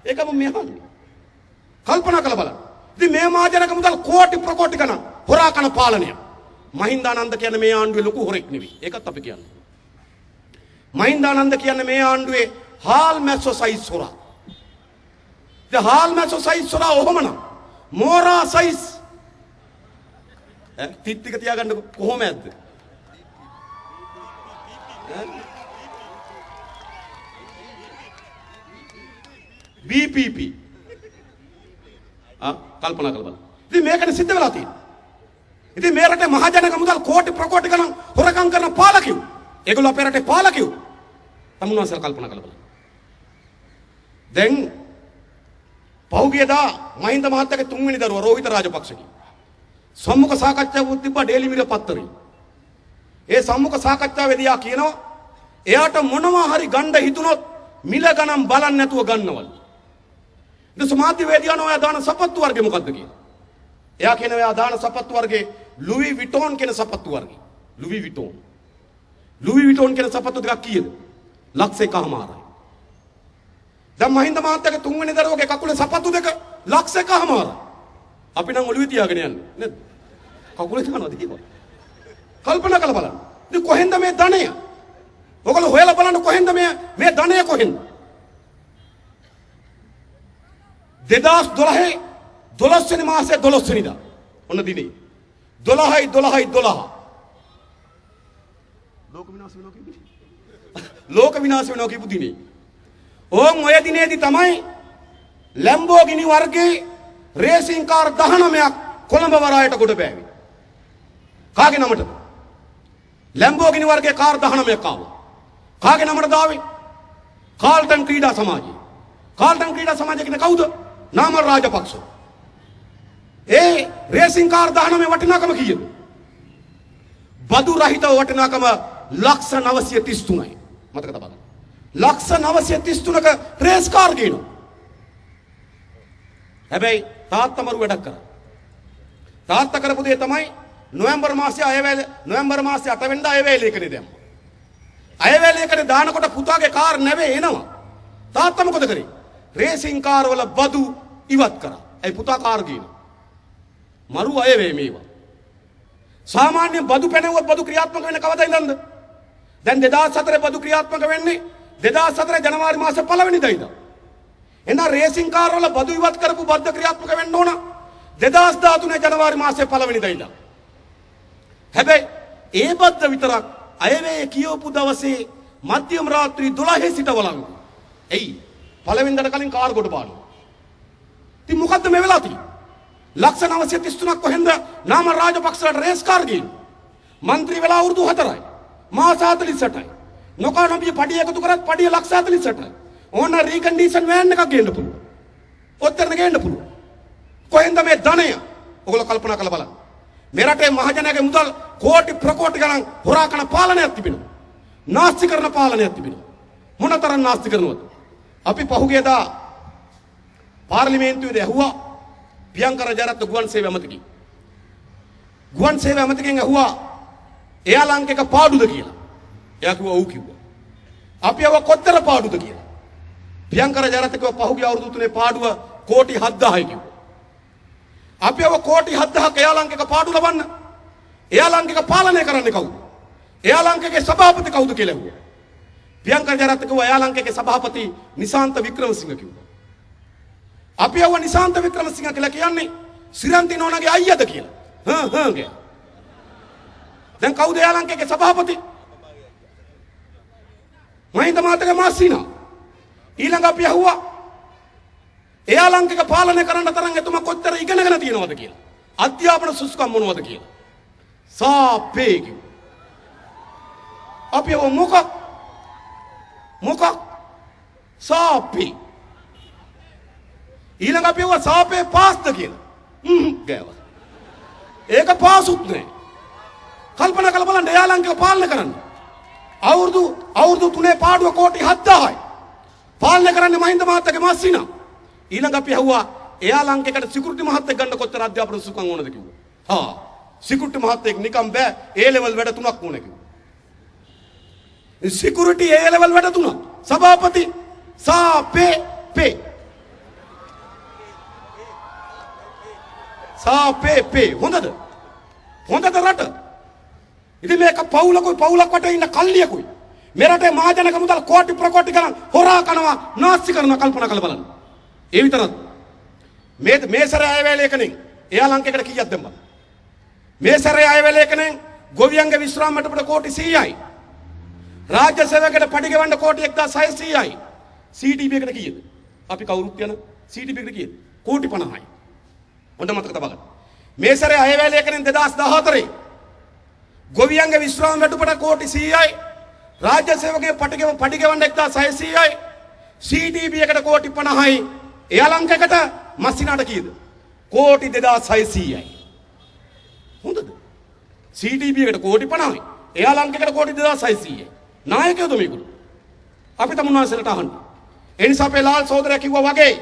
Speaker 1: ඒකම මෙහාන්නේ. කල්පනා කරලා බලන්න. ඉතින් මේ මහජනක මුදල් කෝටි ප්‍රකෝටි ගණන් හොරා කන පාලනය. මහින්දානන්ද කියන්නේ මේ ආණ්ඩුවේ ලොකු හොරෙක් නෙවෙයි. ඒකත් අපි කියන්නේ. මහින්දානන්ද කියන්නේ මේ ආණ්ඩුවේ හාල් මැස්සෝ සයිස් හොරා. ඉතින් හාල් මැස්සෝ සයිස් හොරා ඔහොමනම් මෝරා සයිස් තිත්තික තියාගන්න කොහොම ඇද්ද? BPP කල්පනා කරලා බලන්න. ඉතින් මේකට සිද්ධ වෙලා තියෙනවා. ඉතින් මේ රටේ මහජනක මුදල් කෝටි ප්‍රකෝටි ගණන් හොරකම් කරන පාලකයෝ. ඒගොල්ලෝ අපේ රටේ පාලකයෝ. තමුන්වන්සලා කල්පනා කරලා බලන්න. දැන් පහුගියදා මහින්ද මහත්තයාගේ තුන්වෙනි දරුවා රෝහිත රාජපක්ෂගේ සම්මුඛ සාකච්ඡාවක් තිබ්බා ඩේලි මිරර් පත්තරේ. ඒ සම්මුඛ සාකච්ඡාවේදී යා කියනවා එයාට මොනවා හරි ගන්න හිතුනොත් මිල ගණන් බලන්න නැතුව ගන්නවලු. ඊට සමාධිවේදියා නෝ දාන සපත්තු වර්ගේ මොකද්ද කියලා. එයා කියනවා එයා දාන සපත්තු වර්ගේ ලුයි විටෝන් කියන සපත්තු වර්ගේ. ලුයි විටෝන් කියන සපත්තු දෙකක් කීයද? ලක්ෂ එකමාරයි. දැන් මහින්ද මහත්තයාගේ තුන්වෙනි දරුවගේ කකුලේ සපත්තු දෙක ලක්ෂ එකමාරයි. අපි නම් ඔළුවේ තියාගෙන යන්නේ නේද? කකුලේ තියනවාද කියලා. කල්පනා කරලා බලන්න. ඉතින් කොහෙන්ද මේ ධනය? ඔයගොල්ලෝ හොයලා බලන්න කොහෙන්ද මේ ධනය කොහෙන්ද? 2012 12 වෙනි මාසේ 12 වෙනිදා ඔන්න දිනේ 12 ලෝක විනාශ වෙනවා කියපු දිනේ ඕන් ඔය දිනේදී තමයි ලැම්බෝගිනි වර්ගයේ රේසින් කාර් 19ක් කොළඹ වරායට කොට බෑවි. කාගේ නමටද? ලැම්බෝගිනි වර්ගයේ කාර් 19ක් ආවා. කාගේ නමටද ආවේ? කාල්ටන් ක්‍රීඩා සමාජය. කාල්ටන් ක්‍රීඩා සමාජය කියන්නේ කවුද? නාමල් රාජපක්ෂ. ඒ රේසින් කාර් 19 වටිනාකම කීයද? බදු රහිතව වටිනාකම ලක්ෂ 933යි. මතක තබන්න. ලක්ෂ 933ක රේස් කාර් ගේනවා. හැබැයි තාත්තා මරු වැඩක් කරා. තාත්තා කරපු දේ තමයි නොවැම්බර් මාසයේ 8 වෙනිදා අයවැය ලේඛනේ දැම්මා. අයවැය ලේඛනේ දානකොට පුතාගේ කාර් නැවේ එනවා. තාත්තා මොකද කරේ? රේසින් කාර් වල බදු ඉවත් කරා. ඒ පුතා කාර් ගේනවා. මරු අයවැය මේවා. සාමාන්‍ය බදු පැනෙවුවත් බදු ක්‍රියාත්මක වෙන්නේ කවදා ඉඳන්ද? දැන් 2004 බදු ක්‍රියාත්මක වෙන්නේ 2004 ජනවාරි මාසේ 1 වෙනිදා ඉඳන්. එහෙනම් රේසින් කාර් වල බදු ඉවත් කරපු බද්ද ක්‍රියාත්මක වෙන්න ඕන 2013 ජනවාරි මාසේ 1 වෙනිදා ඉඳන්. හැබැයි ඒ බද්ද විතරක් අයවැය කියවපු දවසේ මධ්‍යම රාත්‍රී 12 සිට වළංගු. එයි පළවෙනිදාට කලින් කාර් කොට පානවා. ඉතින් මොකද්ද මේ වෙලා තියෙන්නේ? ලක්ෂ 933ක් කොහෙන්ද නාමල් රාජපක්ෂලාට රේස් කාර් ගේන්නේ? മന്ത്രി වෙලා අවුරුදු 4යි. මාස 48යි. නොකනොබිය පඩිය එකතු කරත් පඩිය ලක්ෂ 48යි. ඕන රීකන්ඩිෂන් වෑන් එකක් ගේන්න පුළුවන්. ඔච්චරද ගේන්න පුළුවන්. කොහෙන්ද මේ ධනය? ඔයගොල්ලෝ කල්පනා කරලා බලන්න. මේ රටේ මහජනයාගේ මුදල් කෝටි ප්‍රකෝටි ගණන් හොරා කරන පාලනයක් තිබෙනවා. නාස්ති කරන පාලනයක් තිබෙනවා. මොනතරම් නාස්ති කරනවද? අපි පහුගියදා පාර්ලිමේන්තුවේදී ඇහුවා පියංකර ජයරත්න ගුවන් සේවය ඇමතිගෙන්. ගුවන් සේවය ඇමතිගෙන් ඇහුවා එයා ලංකේක පාඩුද කියලා. එයා කිව්වා ඔව් කිව්වා. අපි අව කොතර පාඩුද කියලා. පියංකර ජයරත්න කිව්වා පහුගිය අවුරුදු තුනේ පාඩුව කෝටි 7000යි කිව්වා. අපි අව කෝටි 7000ක එයා ලංකේක පාඩු ලබන්න. එයා ලංකේක පාලනය කරන්නේ කවුද? එයා ලංකේගේ සභාපති කවුද කියලා ඇහුවා. පියංකර ජයරත්න කිව්වා එයා ලංකේගේ සභාපති නිශාන්ත වික්‍රමසිංහ කිව්වා. අපි අව නිශාන්ත වික්‍රමසිංහ කියලා කියන්නේ සිරන්ති නෝනාගේ අයියාද කියලා. කියලා. දැන් කවුද එයා ලංකේගේ සභාපති? මහින්ද මහත්තයාගේ මාසිනා. ඊළඟ අපි අහුවා එයා ලංකේක පාලනය කරන්න තරම් එතුමා කොච්චර ඉගෙනගෙන තියෙනවද කියලා. අධ්‍යාපන සුසුකම් මොනවද කියලා. සාපේ කිව්වා. අපි අව මොකක් සාපේ ඊළඟ අපි අව සාපේ පාස්ද කියලා. ගෑවා. ඒක පාසුත් නෑ. කල්පනා කරලා බලන්න එයා ලංකේක පාලනය කරන්න. අවුරුදු 3 පාඩුව කෝටි 7000යි. පාලනය කරන්නේ මහින්ද මහත්තයාගේ මාසිනා. ඊළඟ අපි අහුවා එයා ලංකේකට සිකියුරිටි මහත්තයෙක් ගන්න කොච්චර අධ්‍යාපන සුසුකම් ඕනද කිව්වා. සිකියුරිටි මහත්තයෙක් නිකම් බෑ ඒ ලෙවල් වැඩ 3ක් ඕන කිව්වා. සිකියුරිටි ඒ ලෙවල් වැඩ 3ක්. සභාපති සාපේ සාපේ හොඳද? හොඳද රට? ඉතින් මේක පවුලක් වටේ ඉන්න කල්ලියකුයි. මේ රටේ මහජනක මුදල් කෝටි ප්‍රකෝටි ගණන් හොරා කනවා, නාස්ති කරනවා, කල්පනා කරලා බලන්න. ඒ විතරක්. මේ සැරේ අයවැලේ කනේ එයා ලංකේකට කීයක් දැම්මද? මේ සැරේ අයවැලේ කනේ ගොවියන්ගේ විශ්‍රාම මට්ටමට කෝටි 100යි. රාජ්‍ය සේවකයට පඩි ගෙවන්න කෝටි 1600යි. CTB එකට කීයද? අපි කවුරුත් යන CTB එකට කීයද? කෝටි 50යි. හොඳ මතක තබා ගන්න. මේ සැරේ අයවැලේ කනේ 2014 ගොවියන්ගේ විශ්‍රාම මට්ටමට කෝටි 100යි. රාජ්‍ය සේවකගේ පඩි ගෙවන්න 1600යි. CTB එකට කෝටි 50යි. එයා ලංකේකට මස්සිනාට කීයද? කෝටි 2600යි. හොඳද? CTB එකට කෝටි 50යි. එයා ලංකේකට කෝටි 2600යි. නායකයෝද මේගොල්ලෝ? අපි තමුන්වහන්සේලාට අහන්න. ඒ නිසා අපේ ලාල් සහෝදරයා කිව්වා වගේ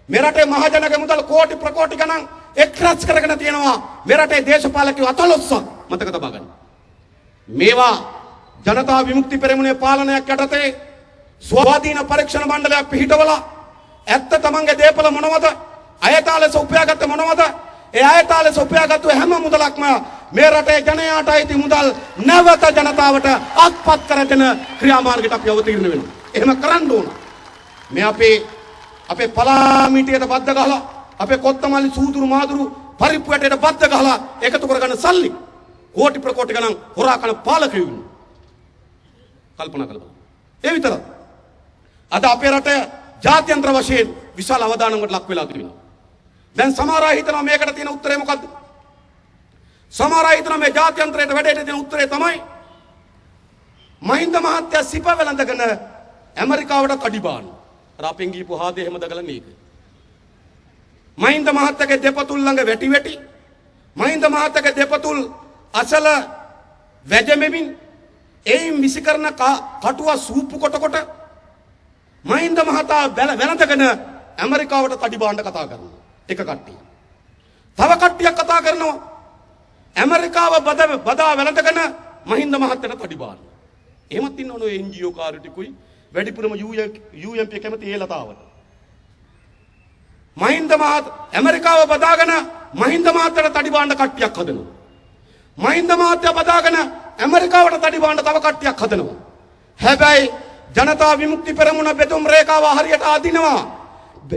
Speaker 1: මේ රටේ මහජනක මුදල් කෝටි ප්‍රකෝටි ගණන් එක්රැස් කරගෙන තියෙනවා. මේ රටේ දේශපාලකයෝ 14ක් මතක තබා ගන්න. මේවා ජනතා විමුක්ති පෙරමුණේ පාලනයක් යටතේ ස්වාධීන පරීක්ෂණ මණ්ඩලයක් පිහිටවලා ඇත්ත තමන්ගේ දේපල මොනවද? අයතාලෙස උපයාගත්ත මොනවද? ඒ අයතාලෙස උපයාගත්තු හැම මුදලක්ම මේ රටේ ජනයාට අයිති මුදල් නැවත ජනතාවට අත්පත් කර දෙන ක්‍රියාමාර්ගයට අපි අවතීර්ණ වෙනවා. එහෙම කරන්න ඕන. මේ අපේ පලාමිටියට බද්ද ගහලා අපේ කොත්තමල්ලි සූදුරු මාදුරු පරිප්පු ඇටයට බද්ද ගහලා එකතු කරගන්න සල්ලි කෝටි ප්‍රකෝටි ගණන් හොරා කරන පාලකයෝ ඉන්නවා. කල්පනා කරලා බලන්න. ඒ විතරක්. අද අපේ රටේ ජාත්‍යන්තර වශයෙන් විශාල අවධානයකට ලක් වෙලා තිබෙනවා. දැන් සමහර අය හිතනවා මේකට තියෙන උත්තරේ මොකද්ද? සමහර අය හිතනවා මේ ජාත්‍යන්තරයට වැඩේට දෙන උත්තරේ තමයි මහින්ද මහත්තයා සිප වෙලඳගෙන ඇමරිකාවට කඩි බාන. අර අපෙන් ගිහපු හාදේ එහෙම දකලා මේක. මහින්ද මහත්තයාගේ දෙපතුල් ළඟ වැටි මහින්ද මහත්තයාගේ දෙපතුල් අසල වැජෙමින් එයින් විසිකරන කටුව සූප්පු කොට මහින්ද මහතා වෙනදගෙන ඇමරිකාවට තඩි බාණ්ඩ කතා කරනවා. එක කට්ටිය. තව කට්ටියක් කතා කරනවා ඇමරිකාව බදා වෙනදගෙන මහින්ද මහත්තයට තඩි බාන්න. එහෙමත් ඉන්නවනේ NGO කාර්ය ටිකුයි වැඩිපුරම UMP කැමති ඒ ලතාවට. ඇමරිකාව බදාගෙන මහින්ද මහත්තයට තඩි බාණ්ඩ කට්ටියක් හදනවා. මහින්ද මහත්තයා බදාගෙන ඇමරිකාවට තඩි බාණ්ඩ තව කට්ටියක් හදනවා. හැබැයි ජනතා විමුක්ති පෙරමුණ බෙදුම් රේඛාව හරියට අදිනවා.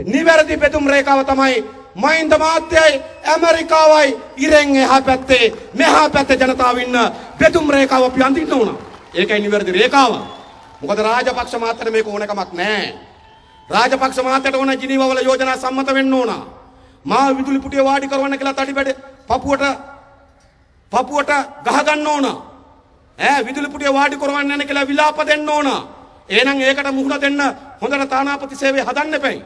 Speaker 1: නිවැරදි බෙදුම් රේඛාව තමයි මහින්ද මහත්තයයි ඇමරිකාවයි ඉරෙන් එහා පැත්තේ මෙහා පැත්තේ ජනතාව ඉන්න බෙදුම් රේඛාව අපි අඳින්න ඕන. ඒකයි නිවැරදි රේඛාව. මොකද රාජපක්ෂ මහත්තයට මේක ඕනකමක් නැහැ. රාජපක්ෂ මහත්තයට ඕන ජිනීවා වල යෝජනා සම්මත වෙන්න ඕන. මා විදුලි පුටිය වාඩි කරවන්න කියලා තඩි බඩ පපුවට ගහ ගන්න ඕන. විදුලි පුටිය වාඩි කරවන්න නැන කියලා විලාප දෙන්න ඕන. එහෙනම් ඒකට මුහුණ දෙන්න හොඳට තානාපති සේවය හදන්න එපයි.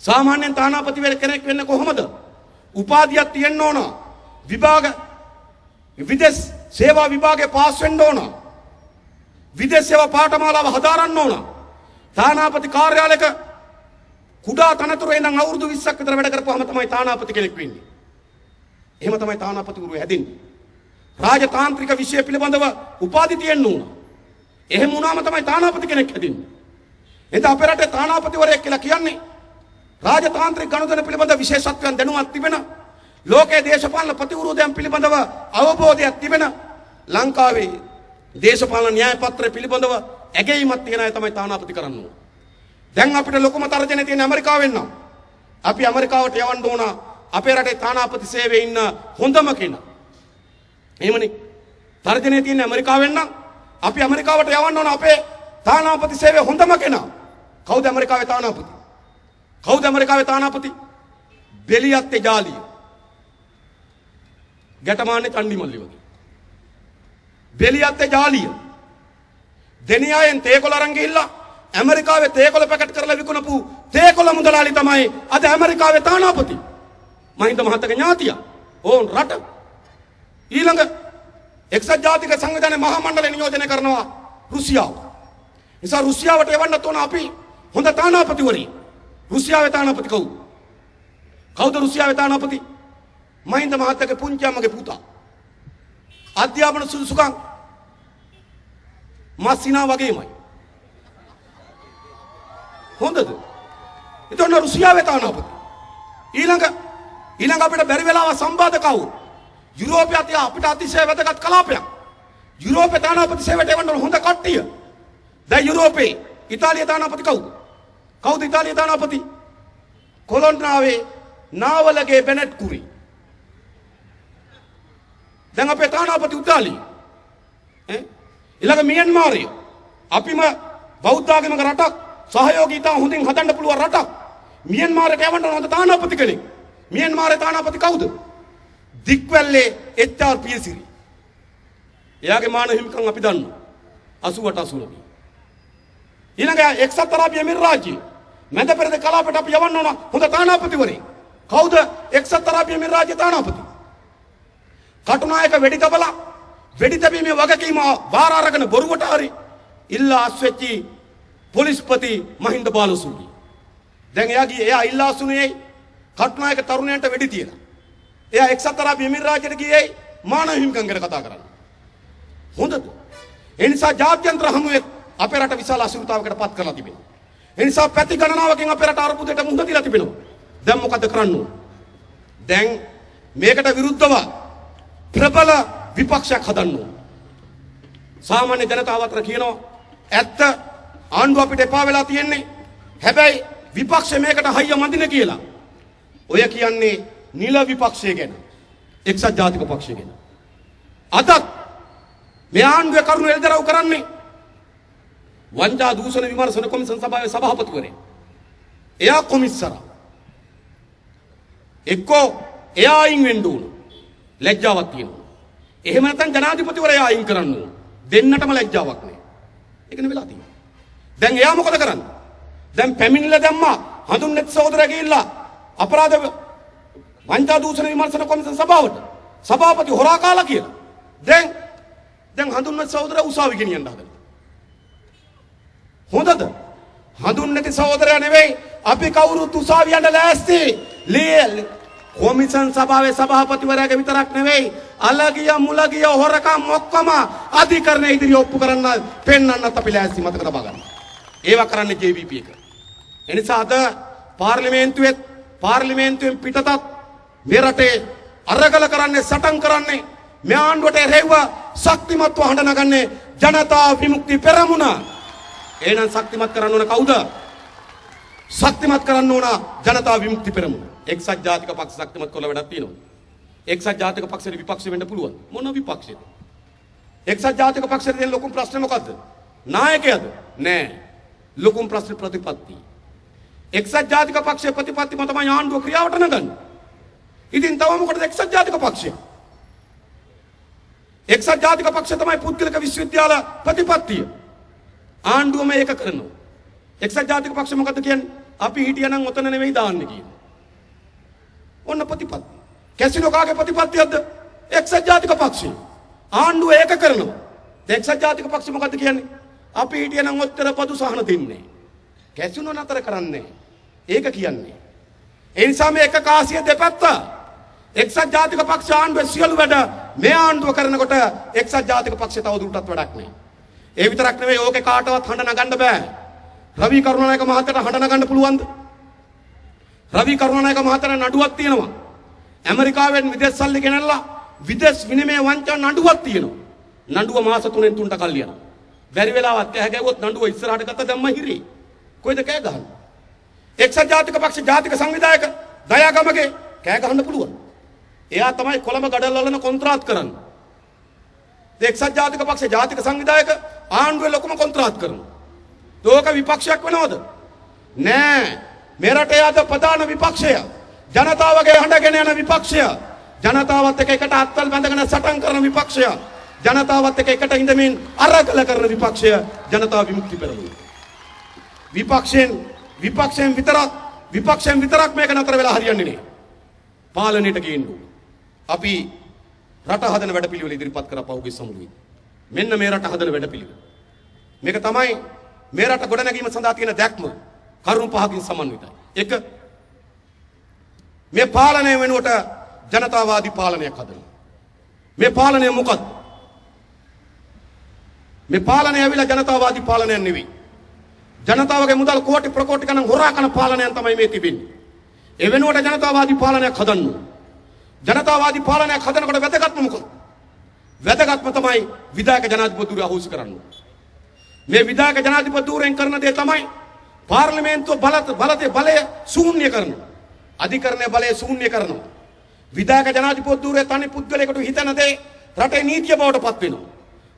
Speaker 1: සාමාන්‍යයෙන් තානාපති කෙනෙක් වෙන්න කොහොමද? උපාධියක් තියෙන්න ඕන. විදේශ සේවා විභාගේ පාස් වෙන්න ඕන. විදේශ සේවා පාඨමාලාව හදාරන්න ඕන. තානාපති කාර්යාලයක කුඩා තනතුරේ ඉඳන් අවුරුදු 20ක් විතර වැඩ කරපුවාම තමයි තානාපති කෙනෙක් වෙන්නේ. එහෙම තමයි තානාපතිවරු හැදෙන්නේ. රාජතාන්ත්‍රික විෂය පිළිබඳව උපාධි තියෙන්න ඕන. එහෙම වුණාම තමයි තානාපති කෙනෙක් හැදෙන්නේ. එතන අපේ රටේ තානාපතිවරයෙක් කියලා කියන්නේ රාජතාන්ත්‍රික ගනුදෙනු පිළිබඳ විශේෂත්වයන් දැනුමක් තිබෙන, ලෝකයේ දේශපාලන ප්‍රතිවිරෝධයන් පිළිබඳව අවබෝධයක් තිබෙන, ලංකාවේ දේශපාලන න්‍යාය පත්‍රය පිළිබඳව ඇගීමක් තියෙන අය තමයි තානාපති කරන්න ඕන. දැන් අපිට ලොකුම තර්ජනය තියෙන ඇමරිකාවෙන් නම් අපි ඇමරිකාවට යවන්න ඕන අපේ රටේ තානාපති සේවයේ ඉන්න හොඳම කෙනා. එහෙමනේ. තර්ජනය තියෙන ඇමරිකාවෙන් නම් අපි ඇමරිකාවට යවන්න ඕන අපේ තානාපති සේවයේ හොඳම කෙනා. කවුද ඇමරිකාවේ තානාපති? කවුද ඇමරිකාවේ තානාපති? බෙලියත්තේ ජාලිය. ගැටමාන්නේ චණ්ඩිමල්ලි වගේ. බෙලියත්තේ ජාලිය. දෙනියායෙන් තේකොළ අරන් ගිහිල්ලා ඇමරිකාවේ තේකොළ පැකට් කරලා විකුණපු තේකොළ මුදලාලි තමයි අද ඇමරිකාවේ තානාපති. මහින්ද මහත්තයාගේ ඥාතියා. ඕන් රට. ඊළඟ එක්සත් ජාතික සංවිධානයේ මහා මණ්ඩලය නියෝජනය කරනවා රුසියාව. නිසා රුසියාවට එවන්නත් ඕන අපි හොඳ තානාපතිවරයෙක්. රුසියාවේ තානාපති කවුද? කවුද රුසියාවේ තානාපති? මහින්ද මහත්තයාගේ පුංචි අම්මගේ පුතා. අධ්‍යාපන සුදුසුකම් මස්සිනා වගේමයි. හොඳද? එතන රුසියාවේ තානාපති. ඊළඟ ඊළඟ අපිට බැරි වෙලාව සම්බාධකව යුරෝපයේ අපිට අතිශය වැදගත් කලාපයක්. යුරෝපේ තානාපති සේවයට එවන්න හොඳ කට්ටිය. දැන් යුරෝපේ ඉතාලිය තානාපති කවුද? කවුද ඉතාලිය තානාපති? කොලොන්නාවේ නාවලගේ බෙනට් කුරි. දැන් අපේ තානාපති ඉතාලිය. ඊළඟ මියන්මාරය. අපිම බෞද්ධ ආගමික රටක් සහයෝගීතාව හොඳින් හදන්න පුළුවන් රටක්. මියන්මාරයට යවන්න හොඳ තානාපති කෙනෙක්. මියන්මාරේ තානාපති කවුද? දික්වැල්ලේ එච්.ආර්. පියසිරි. එයාගේ මාන හිමිකම් අපි දන්නවා. 88 89. ඊළඟ එක්සත් අරාබි එමිරාජ්‍ය මැද පෙරද කලාපයට අපි යවන්න ඕන හොඳ තානාපතිවරයෙක්. කවුද එක්සත් අරාබි එමිරාජ්‍ය තානාපති? කටුනායක වෙඩි තබලා වෙඩි තැබීමේ වගකීම බාර අරගෙන බොරුවට හරි ඉල්ලා අස්වෙච්චි පොලිස්පති මහින්ද බාලසූරිය. දැන් එයා ඉල්ලා අසුනේ කටුනායක තරුණයන්ට වෙඩි තියලා. එයා එක්සත් අරාබි එමිරාජ්‍යයට ගියේ මානව හිමිකම් ගැන කතා කරන්න. හොඳද? ඒ නිසා ජාත්‍යන්තර හමුවේ අපේ රට විශාල අසුරුතාවකට පත් කරලා තිබෙනවා. ඒ නිසා පැති ගණනාවකින් අපේ රට අර්බුදයට මුහුණ දීලා තිබෙනවා. දැන් මොකද කරන්න ඕන? දැන් මේකට විරුද්ධව ප්‍රබල විපක්ෂයක් හදන්න ඕන. සාමාන්‍ය ජනතාව අතර කියනවා ඇත්ත ආණ්ඩුව අපිට එපා වෙලා තියෙන්නේ. හැබැයි විපක්ෂය මේකට හයිය මඳින කියලා. ඔය කියන්නේ නිල විපක්ෂය ගැන. එක්සත් ජාතික පක්ෂය ගැන. අදත් මේ ආණ්ඩුවේ කරුණු එල්දරව් කරන්නේ වංචා දූෂණ විමර්ශන කොමිසම් සභාවේ සභාපතිවරයා. එයා කොමිස්සරා. එක්කෝ එයා අයින් වෙන්න ඕන. ලැජ්ජාවක් තියෙනවා. එහෙම නැත්නම් ජනාධිපතිවරයා අයින් කරන්න ඕන. දෙන්නටම ලැජ්ජාවක් නැහැ. ඒකනේ වෙලා තියෙන්නේ. දැන් එයා මොකද කරන්නේ? දැන් පැමිණිලා දැම්මා හඳුන්නෙත් සහෝදරයා ගිහිල්ලා අපරාධ වංචා දූෂණ විමර්ශන කොමිසම් සභාවට සභාපති හොරා කාලා කියලා. දැන් හඳුන්නෙත් සහෝදරයා උසාවි ගෙනියන්න හදනවා. හොඳද? හඳුන්නෙත් සහෝදරයා නෙවෙයි අපි කවුරුත් උසාවි යන්න ලෑස්ති. කොමිසම් සභාවේ සභාපතිවරයාගේ විතරක් නෙවෙයි අලගිය මුලගිය හොරකම් ඔක්කොම අධිකරණය ඉදිරියේ ඔප්පු කරන්න පෙන්වන්නත් අපි ලෑස්ති මතක තබා ගන්න. ඒවා කරන්නේ JVP එක. එනිසා අද පාර්ලිමේන්තුවෙන් පිටතත් මේ රටේ අරගල කරන්නේ සටන් කරන්නේ මේ ආණ්ඩුවට එරෙහිව ශක්තිමත්ව හඬ නගන්නේ ජනතා විමුක්ති පෙරමුණ. එහෙනම් ශක්තිමත් කරන්න ඕන කවුද? ශක්තිමත් කරන්න ඕන ජනතා විමුක්ති පෙරමුණ. එක්සත් ජාතික පක්ෂ ශක්තිමත් කරලා වැඩක් තියෙනවා. එක්සත් ජාතික පක්ෂේ විපක්ෂ වෙන්න පුළුවන්. මොන විපක්ෂයද? එක්සත් ජාතික පක්ෂේ තියෙන ලොකුම ප්‍රශ්නේ මොකද්ද? නායකයද? නෑ. ලොකුම ප්‍රශ්නේ ප්‍රතිපත්ති. එක්සත් ජාතික පක්ෂයේ ප්‍රතිපත්තිම තමයි ආණ්ඩුව ක්‍රියාවට නගන්නේ. ඉතින් තව මොකටද එක්සත් ජාතික පක්ෂය? එක්සත් ජාතික පක්ෂය තමයි පුද්ගලික විශ්වවිද්‍යාල ප්‍රතිපත්තිය. ආණ්ඩුවම ඒක කරනවා. එක්සත් ජාතික පක්ෂය මොකද්ද කියන්නේ? අපි හිටියනම් ඔතන නෙවෙයි දාන්නේ කියන්නේ. ඔන්න ප්‍රතිපත්ති. කැසිනෝ කාගේ ප්‍රතිපත්තියක්ද? එක්සත් ජාතික පක්ෂය. ආණ්ඩුව ඒක කරනවා. එක්සත් ජාතික පක්ෂය මොකද්ද කියන්නේ? අපි හිටියනම් ඔත්තර පදු සහන දෙන්නේ. කැසිනෝ නතර කරන්නේ. ඒක කියන්නේ. ඒ නිසා මේ එක කාසිය දෙපැත්ත. එක්සත් ජාතික පක්ෂ ආණ්ඩුවේ සියලු වැඩ මේ ආණ්ඩුව කරනකොට එක්සත් ජාතික පක්ෂය තව දුරටත් වැඩක් නැහැ. ඒ විතරක් නෙවෙයි ඕකේ කාටවත් හඬ නගන්න බෑ. රවි කරුණානායක මහත්තයාට හඬ නගන්න පුළුවන්ද? රවි කරුණානායක මහත්තයාට නඩුවක් තියෙනවා. ඇමරිකාවෙන් විදේශ සල්ලි ගෙනල්ලා විදේශ විනිමය වංචා නඩුවක් තියෙනවා. නඩුව මාස 3න් 3ට කල් යනවා. බැරි වෙලාවත් ඇහැ ගැවුවොත් නඩුව ඉස්සරහට ගත්ත දැම්ම හිරේ. කොයිද කෑ ගහන්නේ? එක්සත් ජාතික පක්ෂ ජාතික සංවිධායක දයාගමගේ කෑ ගහන්න පුළුවන්. එයා තමයි කොළඹ ගඩොල් වලන කොන්ත්‍රාත් කරන්නේ. එක්සත් ජාතික පක්ෂ ජාතික සංවිධායක ආණ්ඩුවේ ලොකුම කොන්ත්‍රාත් කරනවා. ඒක විපක්ෂයක් වෙනවද? නෑ. මේ රටේ අද ප්‍රධාන විපක්ෂය ජනතාවගේ හඬගෙන යන විපක්ෂය. ජනතාවත් එක්ක එකට අත්වල බැඳගෙන සටන් කරන විපක්ෂය. ජනතාවත් එක්ක එකට ඉඳමින් අරගල කරන විපක්ෂය ජනතා විමුක්ති පෙරමුණ. විපක්ෂයෙන් විතරක් මේක නතර වෙලා හරියන්නේ නෑ. පාලනයට ගේන්න අපි රට හදන වැඩපිළිවෙල ඉදිරිපත් කරා පහුගිය සමුළුවේ. මෙන්න මේ රට හදන වැඩපිළිවෙල. මේක තමයි මේ රට ගොඩනැගීම සඳහා තියෙන දැක්ම. කරුණු පහකින් සමන්විතයි. එක මේ පාලනය වෙනුවට ජනතාවාදී පාලනයක් හදනවා. මේ පාලනය මොකක්ද? මේ පාලනය ඇවිල්ලා ජනතාවාදී පාලනයක් නෙවෙයි. ජනතාවගේ මුදල් කෝටි ප්‍රකෝටි ගණන් හොරා කරන පාලනයක් තමයි මේ තිබෙන්නේ. ඒ වෙනුවට ජනතාවාදී පාලනයක් හදන්න ඕන. ජනතාවාදී පාලනයක් හදනකොට වැදගත්ම මොකක්ද? වැදගත්ම තමයි විධායක ජනාධිපතිවරු අහෝසි කරන්න ඕන. මේ විධායක ජනාධිපතිවරුන් කරන දේ තමයි පාර්ලිමේන්තුව බලය ශූන්‍ය කරනවා. අධිකරණයේ බලය ශූන්‍ය කරනවා. විධායක ජනාධිපතිවරු තනි පුද්ගලයෙකුට හිතන දේ රටේ නීතිය බවට පත් වෙනවා.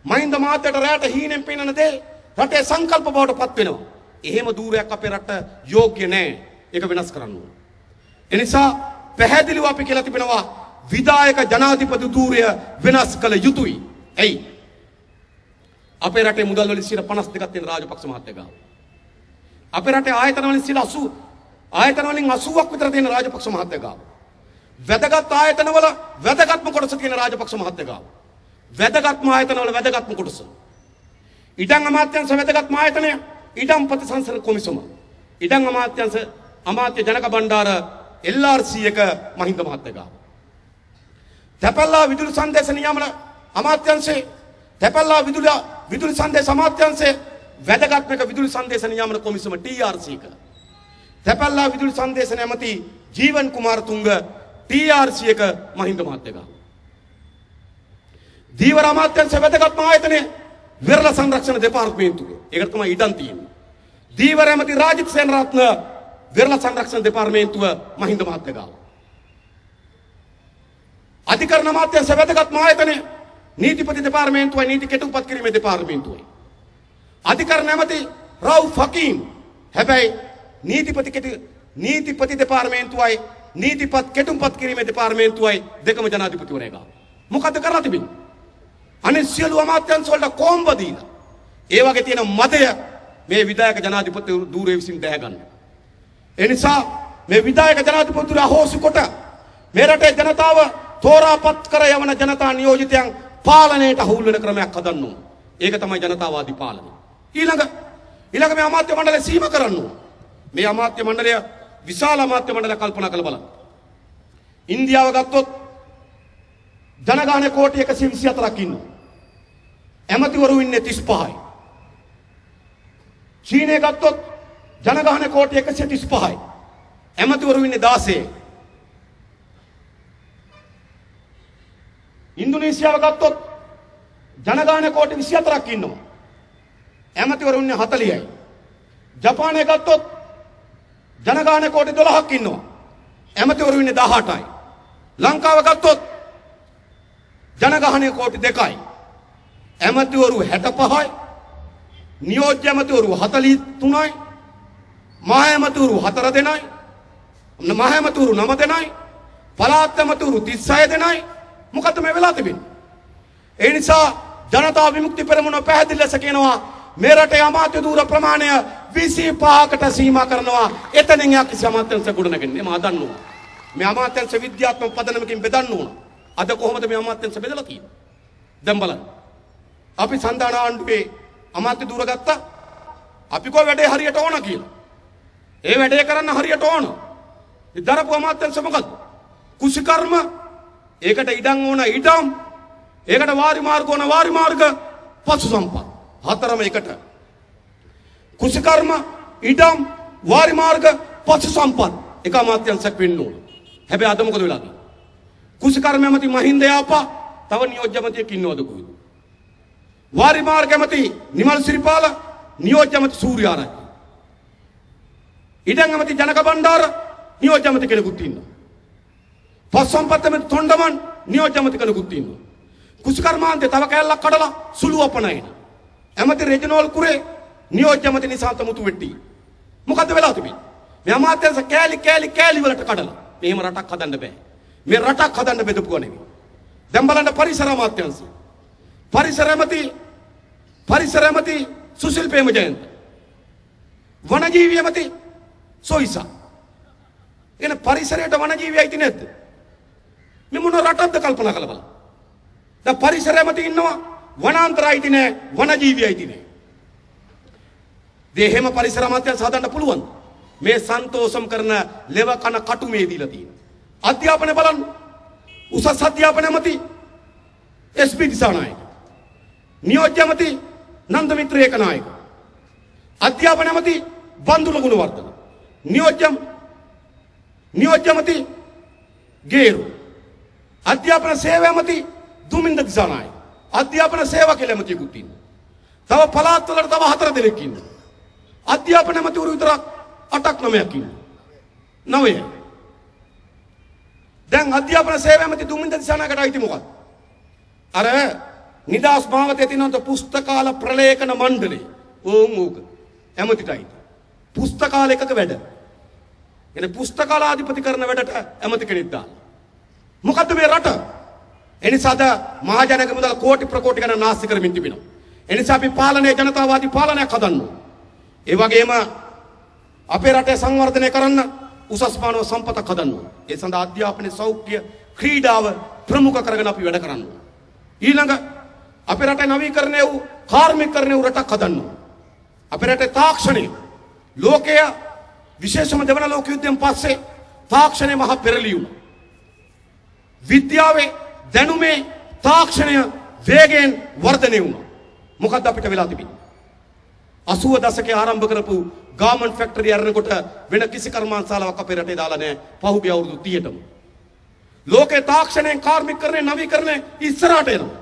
Speaker 1: මහින්ද මහත්තයට රැට හීනෙන් පෙන්නන දේ රටේ සංකල්ප බවට පත් වෙනවා. එහෙම දූරයක් අපේ රට යෝග්‍ය නැහැ. ඒක වෙනස් කරන්න ඕන. ඒ නිසා පැහැදිලිව අපි කියලා තිබෙනවා විධායක ජනාධිපති ධූරය වෙනස් කළ යුතුයි. එයි අපේ රටේ මුදල් වලින් 52ක් තියෙන රාජපක්ෂ මහත්තයා ගාව. අපේ රටේ ආයතන වලින් 80ක් විතර තියෙන රාජපක්ෂ මහත්තයා ගාව. වැදගත් ආයතනවල වැදගත්ම කොටස තියෙන රාජපක්ෂ මහත්තයා ගාව. වැදගත්ම ආයතනවල වැදගත්ම කොටස. ඉඩම් අමාත්‍යාංශ වැදගත්ම ආයතනය ඉඩම් ප්‍රතිසංස්කරණ කොමිසම. ඉඩම් අමාත්‍යාංශ අමාත්‍ය ජනක බණ්ඩාර LRC එක මහින්ද මහත්තයා ගාව. තැපැල්ලා විදුලි සංදේශ නියාමන අමාත්‍යාංශේ තැපැල්ලා විදුලි සංදේශ අමාත්‍යාංශේ වැදගත්ම එක විදුලි සංදේශ නියාමන කොමිසම TRC එක. තැපැල්ලා විදුලි සංදේශ නැමැති ජීවන් කුමාරතුංග TRC එක මහින්ද මහත්තයා ගාව. දීවර අමාත්‍යාංශ වැදගත්ම ආයතනය විරල සංරක්ෂණ දෙපාර්තමේන්තුව. ඒකට තමයි ඉඩම් තියෙන්නේ. දීවර ඇමති රාජිත් සේනරත්න විරල සංරක්ෂණ දෙපාර්තමේන්තුව මහින්ද මහත්තයා ගාව. අධිකරණ අමාත්‍යාංශ වැදගත්ම ආයතනය නීතිපති දෙපාර්තමේන්තුවයි නීති කෙටුම්පත් කිරීමේ දෙපාර්තමේන්තුවයි. අධිකරණ ඇමති රවුෆ් හකීම් හැබැයි නීතිපති දෙපාර්තමේන්තුවයි නීතිපත් කෙටුම්පත් කිරීමේ දෙපාර්තමේන්තුවයි දෙකම ජනාධිපතිවරයා ගාව. මොකද කරලා තිබෙන්නේ? අනිත් සියලු අමාත්‍යාංශ වලට කොම්බ දීලා ඒ වගේ තියෙන මතය මේ විධායක ජනාධිපති ධූරය විසින් දැහැ ගන්න. ඒ නිසා මේ විධායක ජනාධිපතිවරු අහෝසි කොට මේ රටේ ජනතාව තෝරාපත් කර යවන ජනතා නියෝජිතයන් පාලනයට අහුල් වෙන ක්‍රමයක් හදන්න ඕන. ඒක තමයි ජනතාවාදී පාලනය. ඊළඟ මේ අමාත්‍ය මණ්ඩලය සීමා කරන්න ඕන. මේ අමාත්‍ය මණ්ඩලය විශාල අමාත්‍ය මණ්ඩලයක් කල්පනා කරලා බලන්න. ඉන්දියාව ගත්තොත් ජනගහනය කෝටි 124ක් ඉන්නවා. ඇමතිවරු ඉන්නේ 35යි. චීනය ගත්තොත් ජනගහනය කෝටි 135යි. ඇමතිවරු ඉන්නේ 16යි. ඉන්දුනීසියාව ගත්තොත් ජනගහනය කෝටි 24ක් ඉන්නවා. ඇමතිවරු ඉන්නේ 40යි. ජපානය ගත්තොත් ජනගහනය කෝටි 12ක් ඉන්නවා. ඇමතිවරු ඉන්නේ 18යි. ලංකාව ගත්තොත් ජනගහනය කෝටි 2යි. ඇමතිවරු 65යි. නියෝජ්‍ය ඇමතිවරු 43යි. මහ ඇමතිවරු 4 දෙනයි. මහ ඇමතිවරු 9 දෙනයි. පළාත් ඇමතිවරු 36 දෙනයි. මොකද මේ වෙලා තිබෙන්නේ? ඒ නිසා ජනතා විමුක්ති පෙරමුණ පැහැදිලි ලෙස කියනවා මේ රටේ අමාත්‍ය ධූර ප්‍රමාණය 25කට සීමා කරනවා. එතනින් යා කිසි අමාත්‍යංශ ගොඩනගන්නේ මම හදන්න ඕන. මේ අමාත්‍යංශ විද්‍යාත්මක පදනමකින් බෙදන්න ඕන. අද කොහොමද මේ අමාත්‍යංශ බෙදලා තියෙන්නේ? දැන් බලන්න. අපි සන්දාන ආණ්ඩුවේ අමාත්‍ය ධූර ගත්තා. අපි කොයි වැඩේ හරියට ඕන කියලා. ඒ වැඩේ කරන්න හරියට ඕන. ඒ දරපු අමාත්‍යංශ මොකද්ද? කුසිකර්ම. ඒකට ඉඩම් ඕන ඉඩම්. ඒකට වාරි මාර්ග ඕන වාරි මාර්ග. පසු සම්පත්. හතරම එකට. කුසිකර්ම ඉඩම් වාරි මාර්ග පසු සම්පත්. එක අමාත්‍යංශයක් වෙන්න ඕන. හැබැයි අද මොකද වෙලා තියෙන්නේ? කුසිකර්ම ඇමති මහින්ද යාපා තව නියෝජ්‍ය ඇමතියෙක් ඉන්නවද කොහෙද? වාරි මාර්ග ඇමති නිමල් සිරිපාල නියෝජ්‍ය ඇමති සූර්යාරච්චි. ඉඩම් ඇමති ජනක බණ්ඩාර නියෝජ්‍ය ඇමති කෙනෙකුත් ඉන්නවා. පස් සම්පත් ඇමති තොණ්ඩමන් නියෝජ්‍ය ඇමති කෙනෙකුත් ඉන්නවා. කුසිකර්මාන්තේ තව කැලලක් කඩලා සුළු අපනයින. ඇමති රෙජිනෝල් කුරේ නියෝජ්‍ය ඇමති නිසාන්ත මුතු වෙට්ටි. මොකද්ද වෙලා තිබෙන්නේ? මේ අමාත්‍යංශ කෑලි වලට කඩලා මෙහෙම රටක් හදන්න බෑ. මේ රටක් හදන්න බෙදපුවා නෙවෙයි. දැන් බලන්න පරිසර අමාත්‍යංශය. පරිසර ඇමති සුසිල් ප්‍රේමජයන්ත. වනජීවි ඇමති සොයිසා. එන පරිසරයට වනජීවි අයිති නැද්ද? මේ මොන රටක්ද කල්පනා කරලා බලන්න. දැන් පරිසර ඇමති ඉන්නවා වනාන්තර අයිති නැහැ වනජීවි අයිති නැහැ. දෙහෙම පරිසර අමාත්‍යංශ හදන්න පුළුවන්. මේ සන්තෝෂම් කරන ලෙව කන කටු මේ දීලා තියෙනවා. අධ්‍යාපනය බලන්න. උසස් අධ්‍යාපන ඇමති SP දිසානායක. නියෝජ්‍ය ඇමති නන්ද මිත්‍ර ඒකනායක. අධ්‍යාපන ඇමති බන්දුල ගුණවර්ධන. නියෝජ්‍ය ඇමති ගේරු. අධ්‍යාපන සේවා ඇමති දුමින්ද දිසානායක. අධ්‍යාපන සේවා කියලා ඇමතියෙකුත් ඉන්නවා. තව පළාත්වලට තව 4 දෙනෙක් ඉන්නවා. අධ්‍යාපන ඇමතිවරු විතරක් 8ක් 9ක් ඉන්නවා. 9යි. දැන් අධ්‍යාපන සේවා ඇමති දුමින්ද දිසානායකට අයිති මොකක්ද? අර නිදාස් මාවතේ තියෙන පුස්තකාල ප්‍රලේඛන මණ්ඩලය. ඕක ඇමතිට අයිති. පුස්තකාල එකක වැඩ. එනේ පුස්තකාලාධිපති කරන වැඩට ඇමති කෙනෙක් දාලා. මොකද්ද මේ රට? එනිසාද මහජනක මුදල් කෝටි ප්‍රකෝටි ගණන් නාස්ති කරමින් තිබෙනවා. එනිසා අපි පාලනයේ ජනතාවාදී පාලනයක් හදන්න ඕන. ඒ වගේම අපේ රටේ සංවර්ධනය කරන්න උසස් මානව සම්පතක් හදන්න ඕන. ඒ සඳහා අධ්‍යාපනයේ සෞඛ්‍ය ක්‍රීඩාව ප්‍රමුඛ කරගෙන අපි වැඩ කරන්න ඕන. ඊළඟ අපේ රටේ නවීකරණය වූ කාර්මිකකරණය වූ රටක් හදන්න ඕන. අපේ රටේ තාක්ෂණය ලෝකයේ විශේෂම දෙවන ලෝක යුද්ධයෙන් පස්සේ තාක්ෂණය මහ පෙරළි වුණා. විද්‍යාවේ දැනුමේ තාක්ෂණය වේගයෙන් වර්ධනය වුණා. මොකද්ද අපිට වෙලා තිබෙන්නේ? 80 දශකයේ ආරම්භ කරපු ගාමන්ට් ෆැක්ටරි අරනකොට වෙන කිසි කර්මාන්තශාලාවක් අපේ රටේ දාලා නැහැ. පහුගිය අවුරුදු 30ටම. ලෝකේ තාක්ෂණයෙන් කාර්මිකකරණය නවීකරණය ඉස්සරහට එනවා.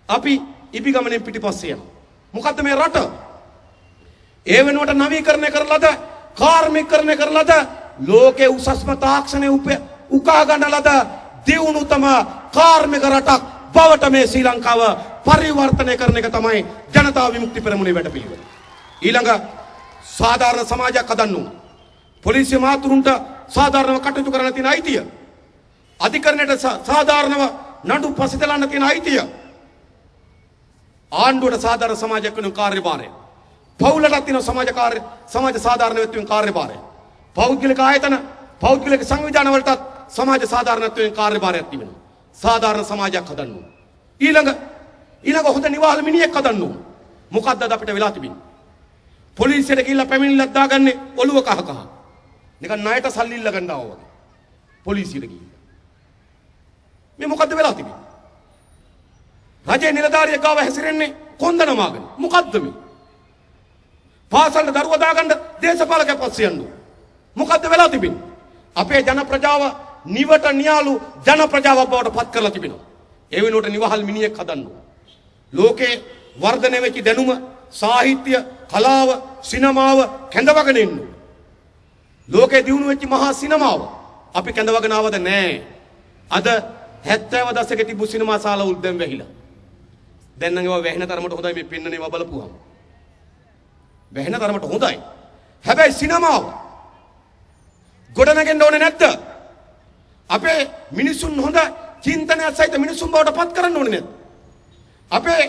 Speaker 1: අපි ඉබි ගමනෙන් පිටිපස්සේ යනවා. මොකද්ද මේ රට? ඒ වෙනුවට නවීකරණය කරලාද කාර්මිකකරණය කරලාද ලෝකේ උසස්ම තාක්ෂණය උකා ගන්නලද දියුණුතම කාර්මික රටක් බවට මේ ශ්‍රී ලංකාව පරිවර්තනය කරන එක තමයි ජනතා විමුක්ති පෙරමුණේ වැඩපිළිවෙල. ඊළඟ සාධාරණ සමාජයක් හදන්න ඕන. පොලිසිය මාතෘන්ට සාධාරණව කටයුතු කරන්න තියෙන අයිතිය. අධිකරණයට සාධාරණව නඩු පසෙදලන්න තියෙන අයිතිය. ආණ්ඩුවට සාධාරණ සමාජයක් වෙන කාර්යභාරය. පවුලට තියෙන සමාජ සාධාරණ වෙත්වීම කාර්යභාරය. පෞද්ගලික ආයතන පෞද්ගලික සංවිධාන වලටත් සමාජ සාධාරණත්වයෙන් කාර්යභාරයක් තිබෙනවා. සාධාරණ සමාජයක් හදන්න ඕන. ඊළඟ හොඳ නිවාහල් මිනිහෙක් හදන්න ඕන. මොකද්ද අපිට වෙලා තිබෙන්නේ? පොලිසියට ගිහිල්ලා පැමිණිල්ලක් දාගන්නේ ඔළුව කහ කහ. නිකන් ණයට සල්ලි ඉල්ල ගන්නවා වගේ. පොලිසියට ගිහිල්ලා. මේ මොකද්ද වෙලා තිබෙන්නේ? රජේ නිලධාරියෙක් ගාව හැසිරෙන්නේ කොන්ද නමාගෙන. මොකද්ද මේ? පාසල්ට දරුවා දාගන්න දේශපාලකයා පස්සේ යන්න. මොකද්ද වෙලා තිබෙන්නේ? අපේ ජන ප්‍රජාව නිවට නියාලු ජන ප්‍රජාවක් බවට පත් කරලා තිබෙනවා. ඒ වෙනුවට නිවහල් මිනිහෙක් හදන්න ඕන. ලෝකේ වර්ධනය වෙච්ච දැනුම, සාහිත්‍ය, කලාව, සිනමාව කැඳවගෙන ඉන්න. ලෝකේ දියුණු වෙච්ච මහා සිනමාව අපි කැඳවගෙන ආවද නැහැ. අද 70 දශකයේ තිබු සිනමා ශාලාවල් දැන් වැහිලා. දැන් නම් ඒවා වැහෙන තරමට හොඳයි මේ පෙන්නන ඒවා බලපුවාම. වැහෙන තරමට හොඳයි. හැබැයි සිනමාව ගොඩනගෙන්න ඕනේ නැද්ද? අපේ මිනිසුන් හොඳ චින්තනයක් සහිත මිනිසුන් බවට පත් කරන්න ඕනේ නැද්ද? අපේ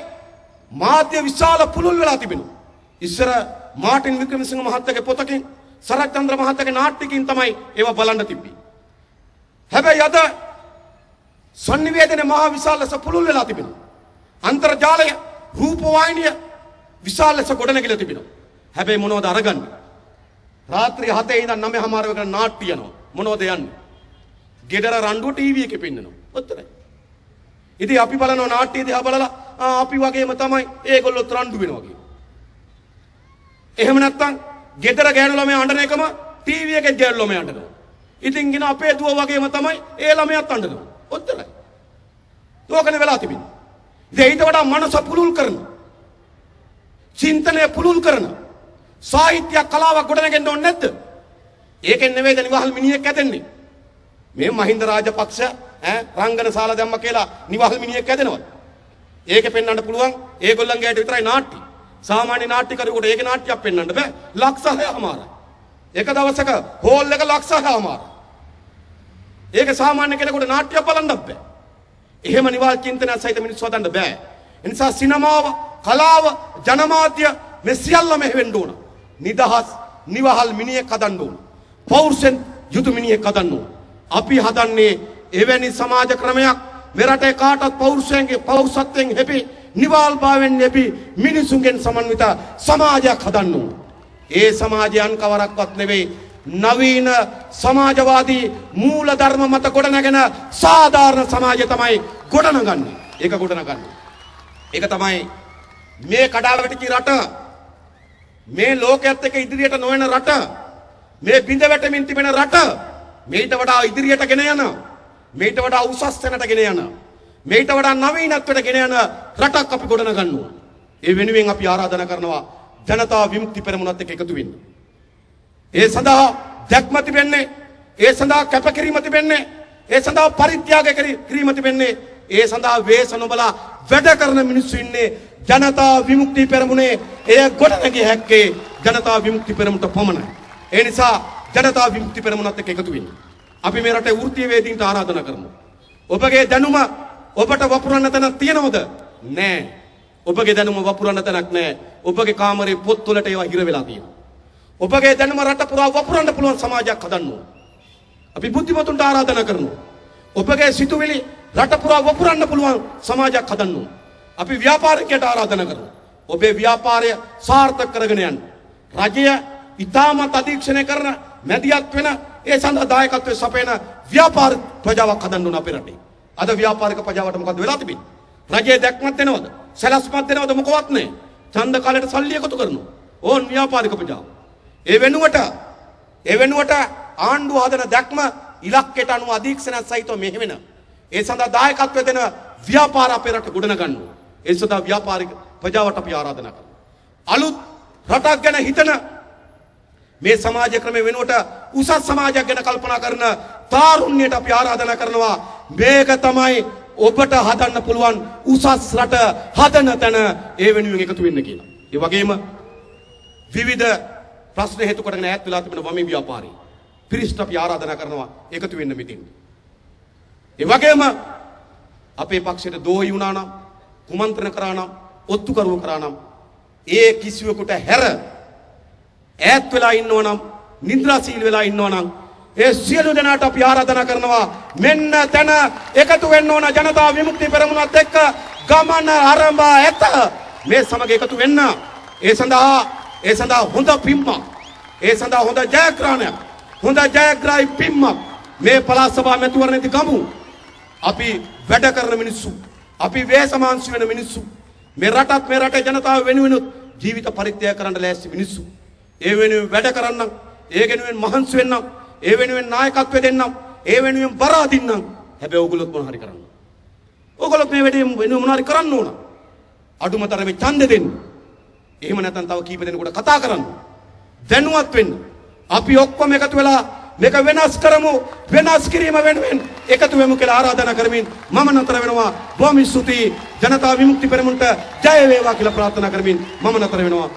Speaker 1: මාධ්‍ය විශාල පුළුල් වෙලා තිබෙනවා. ඉස්සර මාටින් වික්‍රමසිංහ මහත්තයාගේ පොතකින් සරත් චන්ද්‍ර මහත්තයාගේ නාට්‍යකින් තමයි ඒවා බලන්න තිබ්බේ. හැබැයි අද සංනිවේදනයේ මහා විශාල ලෙස පුළුල් වෙලා තිබෙනවා. අන්තර්ජාලය රූපවාහිනිය විශාල ලෙස ගොඩනැගිලා තිබෙනවා. හැබැයි මොනවද අරගන්නේ? රාත්‍රී 7 ඉඳන් 9:00 වෙනකන් නාට්‍ය යනවා. මොනවද යන්නේ? ගෙදර රණ්ඩුව ටීවී එකේ පෙන්නනවා. ඔච්චරයි. ඉතින් අපි බලනවා නාට්‍ය දිහා බලලා අපි වගේම තමයි ඒගොල්ලොත් රණ්ඩු වෙනවා කියන්නේ. එහෙම නැත්නම් ගෙදර ගෑනු ළමයා අඬන එකම ටීවී එකේ ගෑනු ළමයා අඬනවා. ඉතින් ගෙන අපේ දුව වගේම තමයි ඒ ළමයාත් අඬනවා. ඔච්චරයි. ඕකනේ වෙලා තිබෙන්නේ. ඉතින් ඊට වඩා මනස පුලුල් කරන, චින්තනය පුලුල් කරන සාහිත්‍ය කලාවක් ගොඩනගෙන්න ඕනේ නැද්ද? ඒකෙන් නෙවෙයිද නිවහල් මිනිහෙක් ඇදෙන්නේ. මේ මහින්ද රාජපක්ෂ රංගන ශාලා දැම්ම කියලා නිවහල් මිනිහෙක් ඇදෙනවා. ඒකේ පෙන්වන්න පුළුවන් ඒගොල්ලන්ගේ ඇයට විතරයි නාට්‍ය. සාමාන්‍ය නාට්‍යකරුවෙකුට ඒකේ නාට්‍යයක් පෙන්වන්න බෑ. ලක්ෂ 6මාරයි. එක දවසක හෝල් එක ලක්ෂ 6මාරයි. ඒක සාමාන්‍ය කෙනෙකුට නාට්‍යයක් බලන්නත් බෑ. එහෙම නිවහල් චින්තනයක් සහිත මිනිස්සු හදන්න බෑ. ඒ නිසා සිනමාව, කලාව, ජනමාධ්‍ය මේ සියල්ලම හැවෙන්න ඕන. නිදහස් නිවහල් මිනිහෙක් හදන්න ඕන. පෞරුෂෙන් යුතු මිනිහෙක් හදන්න ඕන. අපි හදන්නේ එවැනි සමාජ ක්‍රමයක් මේ රටේ කාටත් පෞරුෂත්වයෙන් හැපි නිවාල් භාවයෙන් හැපි මිනිසුන්ගෙන් සමන්විත සමාජයක් හදන්න ඕන. ඒ සමාජයන් කවරක්වත් නෙවෙයි නවීන සමාජවාදී මූල ධර්ම මත ගොඩනගෙන සාධාරණ සමාජය තමයි ගොඩනගන්නේ. ඒක ගොඩනගන්නේ. ඒක තමයි මේ කඩාවැටිච්ච රට, මේ ලෝකයේත් එක්ක ඉදිරියට නොයන රට, මේ බිඳ වැටෙමින් තිබෙන රට මේට වඩා ඉදිරියට ගෙන යන මේට වඩා උසස් තැනට ගෙන යන මේට වඩා නවීනත්වයට ගෙන යන රටක් අපි ගොඩනගන්න ඕන. ඒ වෙනුවෙන් අපි ආරාධනා කරනවා ජනතා විමුක්ති පෙරමුණත් එක්ක එකතු වෙන්න. ඒ සඳහා දැක්ම තිබෙන්නේ, ඒ සඳහා කැපකිරීම තිබෙන්නේ, ඒ සඳහා පරිත්‍යාග කිරීම තිබෙන්නේ, ඒ සඳහා වේස නොබලා වැඩ කරන මිනිස්සු ඉන්නේ ජනතා විමුක්ති පෙරමුණේ. එය ගොඩනැගිය හැක්කේ ජනතා විමුක්ති පෙරමුණට පමණයි. ඒ නිසා ජනතා විමුක්ති පෙරමුණත් එක්ක එකතු වෙන්න. අපි මේ රටේ වෘත්තීය වේදීන්ට ආරාධනා කරනවා. ඔබගේ දැනුම ඔබට වපුරන්න තැනක් තියෙනවද? නෑ. ඔබගේ දැනුම වපුරන්න තැනක් නෑ. ඔබගේ කාමරේ පොත්වලට ඒවා හිර වෙලා තියෙනවා. ඔබගේ දැනුම රට පුරා වපුරන්න පුළුවන් සමාජයක් හදන්න ඕන. අපි බුද්ධිමතුන්ට ආරාධනා කරනවා. ඔබගේ සිතුවිලි රට පුරා වපුරන්න පුළුවන් සමාජයක් හදන්න ඕන. අපි ව්‍යාපාරිකයට ආරාධනා කරනවා. ඔබේ ව්‍යාපාරය සාර්ථක කරගෙන යන්න. රජය ඉතාමත් අධීක්ෂණය කරන මැදිහත් වෙන ඒ සඳහා දායකත්වයේ සපයන ව්‍යාපාරික ප්‍රජාවක් හදන්න ඕන අපේ රටේ. අද ව්‍යාපාරික ප්‍රජාවට මොකද වෙලා තිබෙන්නේ? රජයේ දැක්මක් දෙනවද? සැලැස්මක් දෙනවද? මොකවත් නැහැ. ඡන්ද කාලයට සල්ලි එකතු කරනවා. ඕන් ව්‍යාපාරික ප්‍රජාව. ඒ වෙනුවට ආණ්ඩුව හදන දැක්ම ඉලක්කයට අනුව අධීක්ෂණයක් සහිතව මෙහෙවෙන. ඒ සඳහා දායකත්වය දෙන ව්‍යාපාර අපේ රට ගොඩනගන්න ඕන. ඒ සඳහා ව්‍යාපාරික ප්‍රජාවට අපි ආරාධනා කරනවා. අලුත් රටක් ගැන හිතන මේ සමාජ ක්‍රමය වෙනුවට උසස් සමාජයක් ගැන කල්පනා කරන තාරුණ්‍යයට අපි ආරාධනා කරනවා. මේක තමයි ඔබට හදන්න පුළුවන් උසස් රට හදන තැන. ඒ වෙනුවෙන් එකතු වෙන්න කියලා. ඒ වගේම විවිධ ප්‍රශ්න හේතු කොටගෙන ඈත් වෙලා තිබෙන වමී ව්‍යාපාරී පිරිසට අපි ආරාධනා කරනවා එකතු වෙන්න මෙතින්. ඒ වගේම අපේ පක්ෂයට දෝහි වුණා නම්, කුමන්ත්‍රණ කරා නම්, ඔත්තු කරුව කරා නම් ඒ කිසිවෙකුට හැර ඈත් වෙලා ඉන්නව නම්, නිද්‍රාශීල වෙලා ඉන්නව නම් ඒ සියලු දෙනාට අපි ආරාධනා කරනවා මෙන්න තැන එකතු වෙන්න ඕන. ජනතා විමුක්ති පෙරමුණත් එක්ක ගමන ආරම්භ ඇත. මේ සමග එකතු වෙන්න. ඒ සඳහා හොඳ පිම්මක්, ඒ සඳහා හොඳ ජයග්‍රහණයක්, හොඳ ජයග්‍රහී පිම්මක් මේ පළාත් සභා මැතිවරණයේදී ගමු. අපි වැඩ කරන මිනිස්සු, අපි වේසමාංශ වෙන මිනිස්සු, මේ රටත් මේ රටේ ජනතාව වෙනුවෙන් ජීවිත පරිත්‍යාග කරන්න ලෑස්ති මිනිස්සු. ඒ වෙනුවෙන් වැඩ කරන්නම්, ඒ වෙනුවෙන් මහන්සි වෙන්නම්, ඒ වෙනුවෙන් නායකත්වය දෙන්නම්, ඒ වෙනුවෙන් බර අදින්නම්. හැබැයි ඕගොල්ලොත් මොන හරි කරන්න. ඕගොල්ලොත් මේ වැඩේ වෙනුවෙන් මොන හරි කරන්න ඕන. අඩුමතරමේ ඡන්දෙ දෙන්න. එහෙම නැත්නම් තව කීප දෙනෙකුට කතා කරන්න. දැනුවත් වෙන්න. අපි ඔක්කොම එකතු වෙලා මේක වෙනස් කරමු. වෙනස් කිරීම වෙනුවෙන් එකතු වෙමු කියලා ආරාධනා කරමින් මම නතර වෙනවා. බොහොම ස්තුතියි. ජනතා විමුක්ති පෙරමුණට ජය වේවා කියලා ප්‍රාර්ථනා කරමින් මම නතර වෙනවා.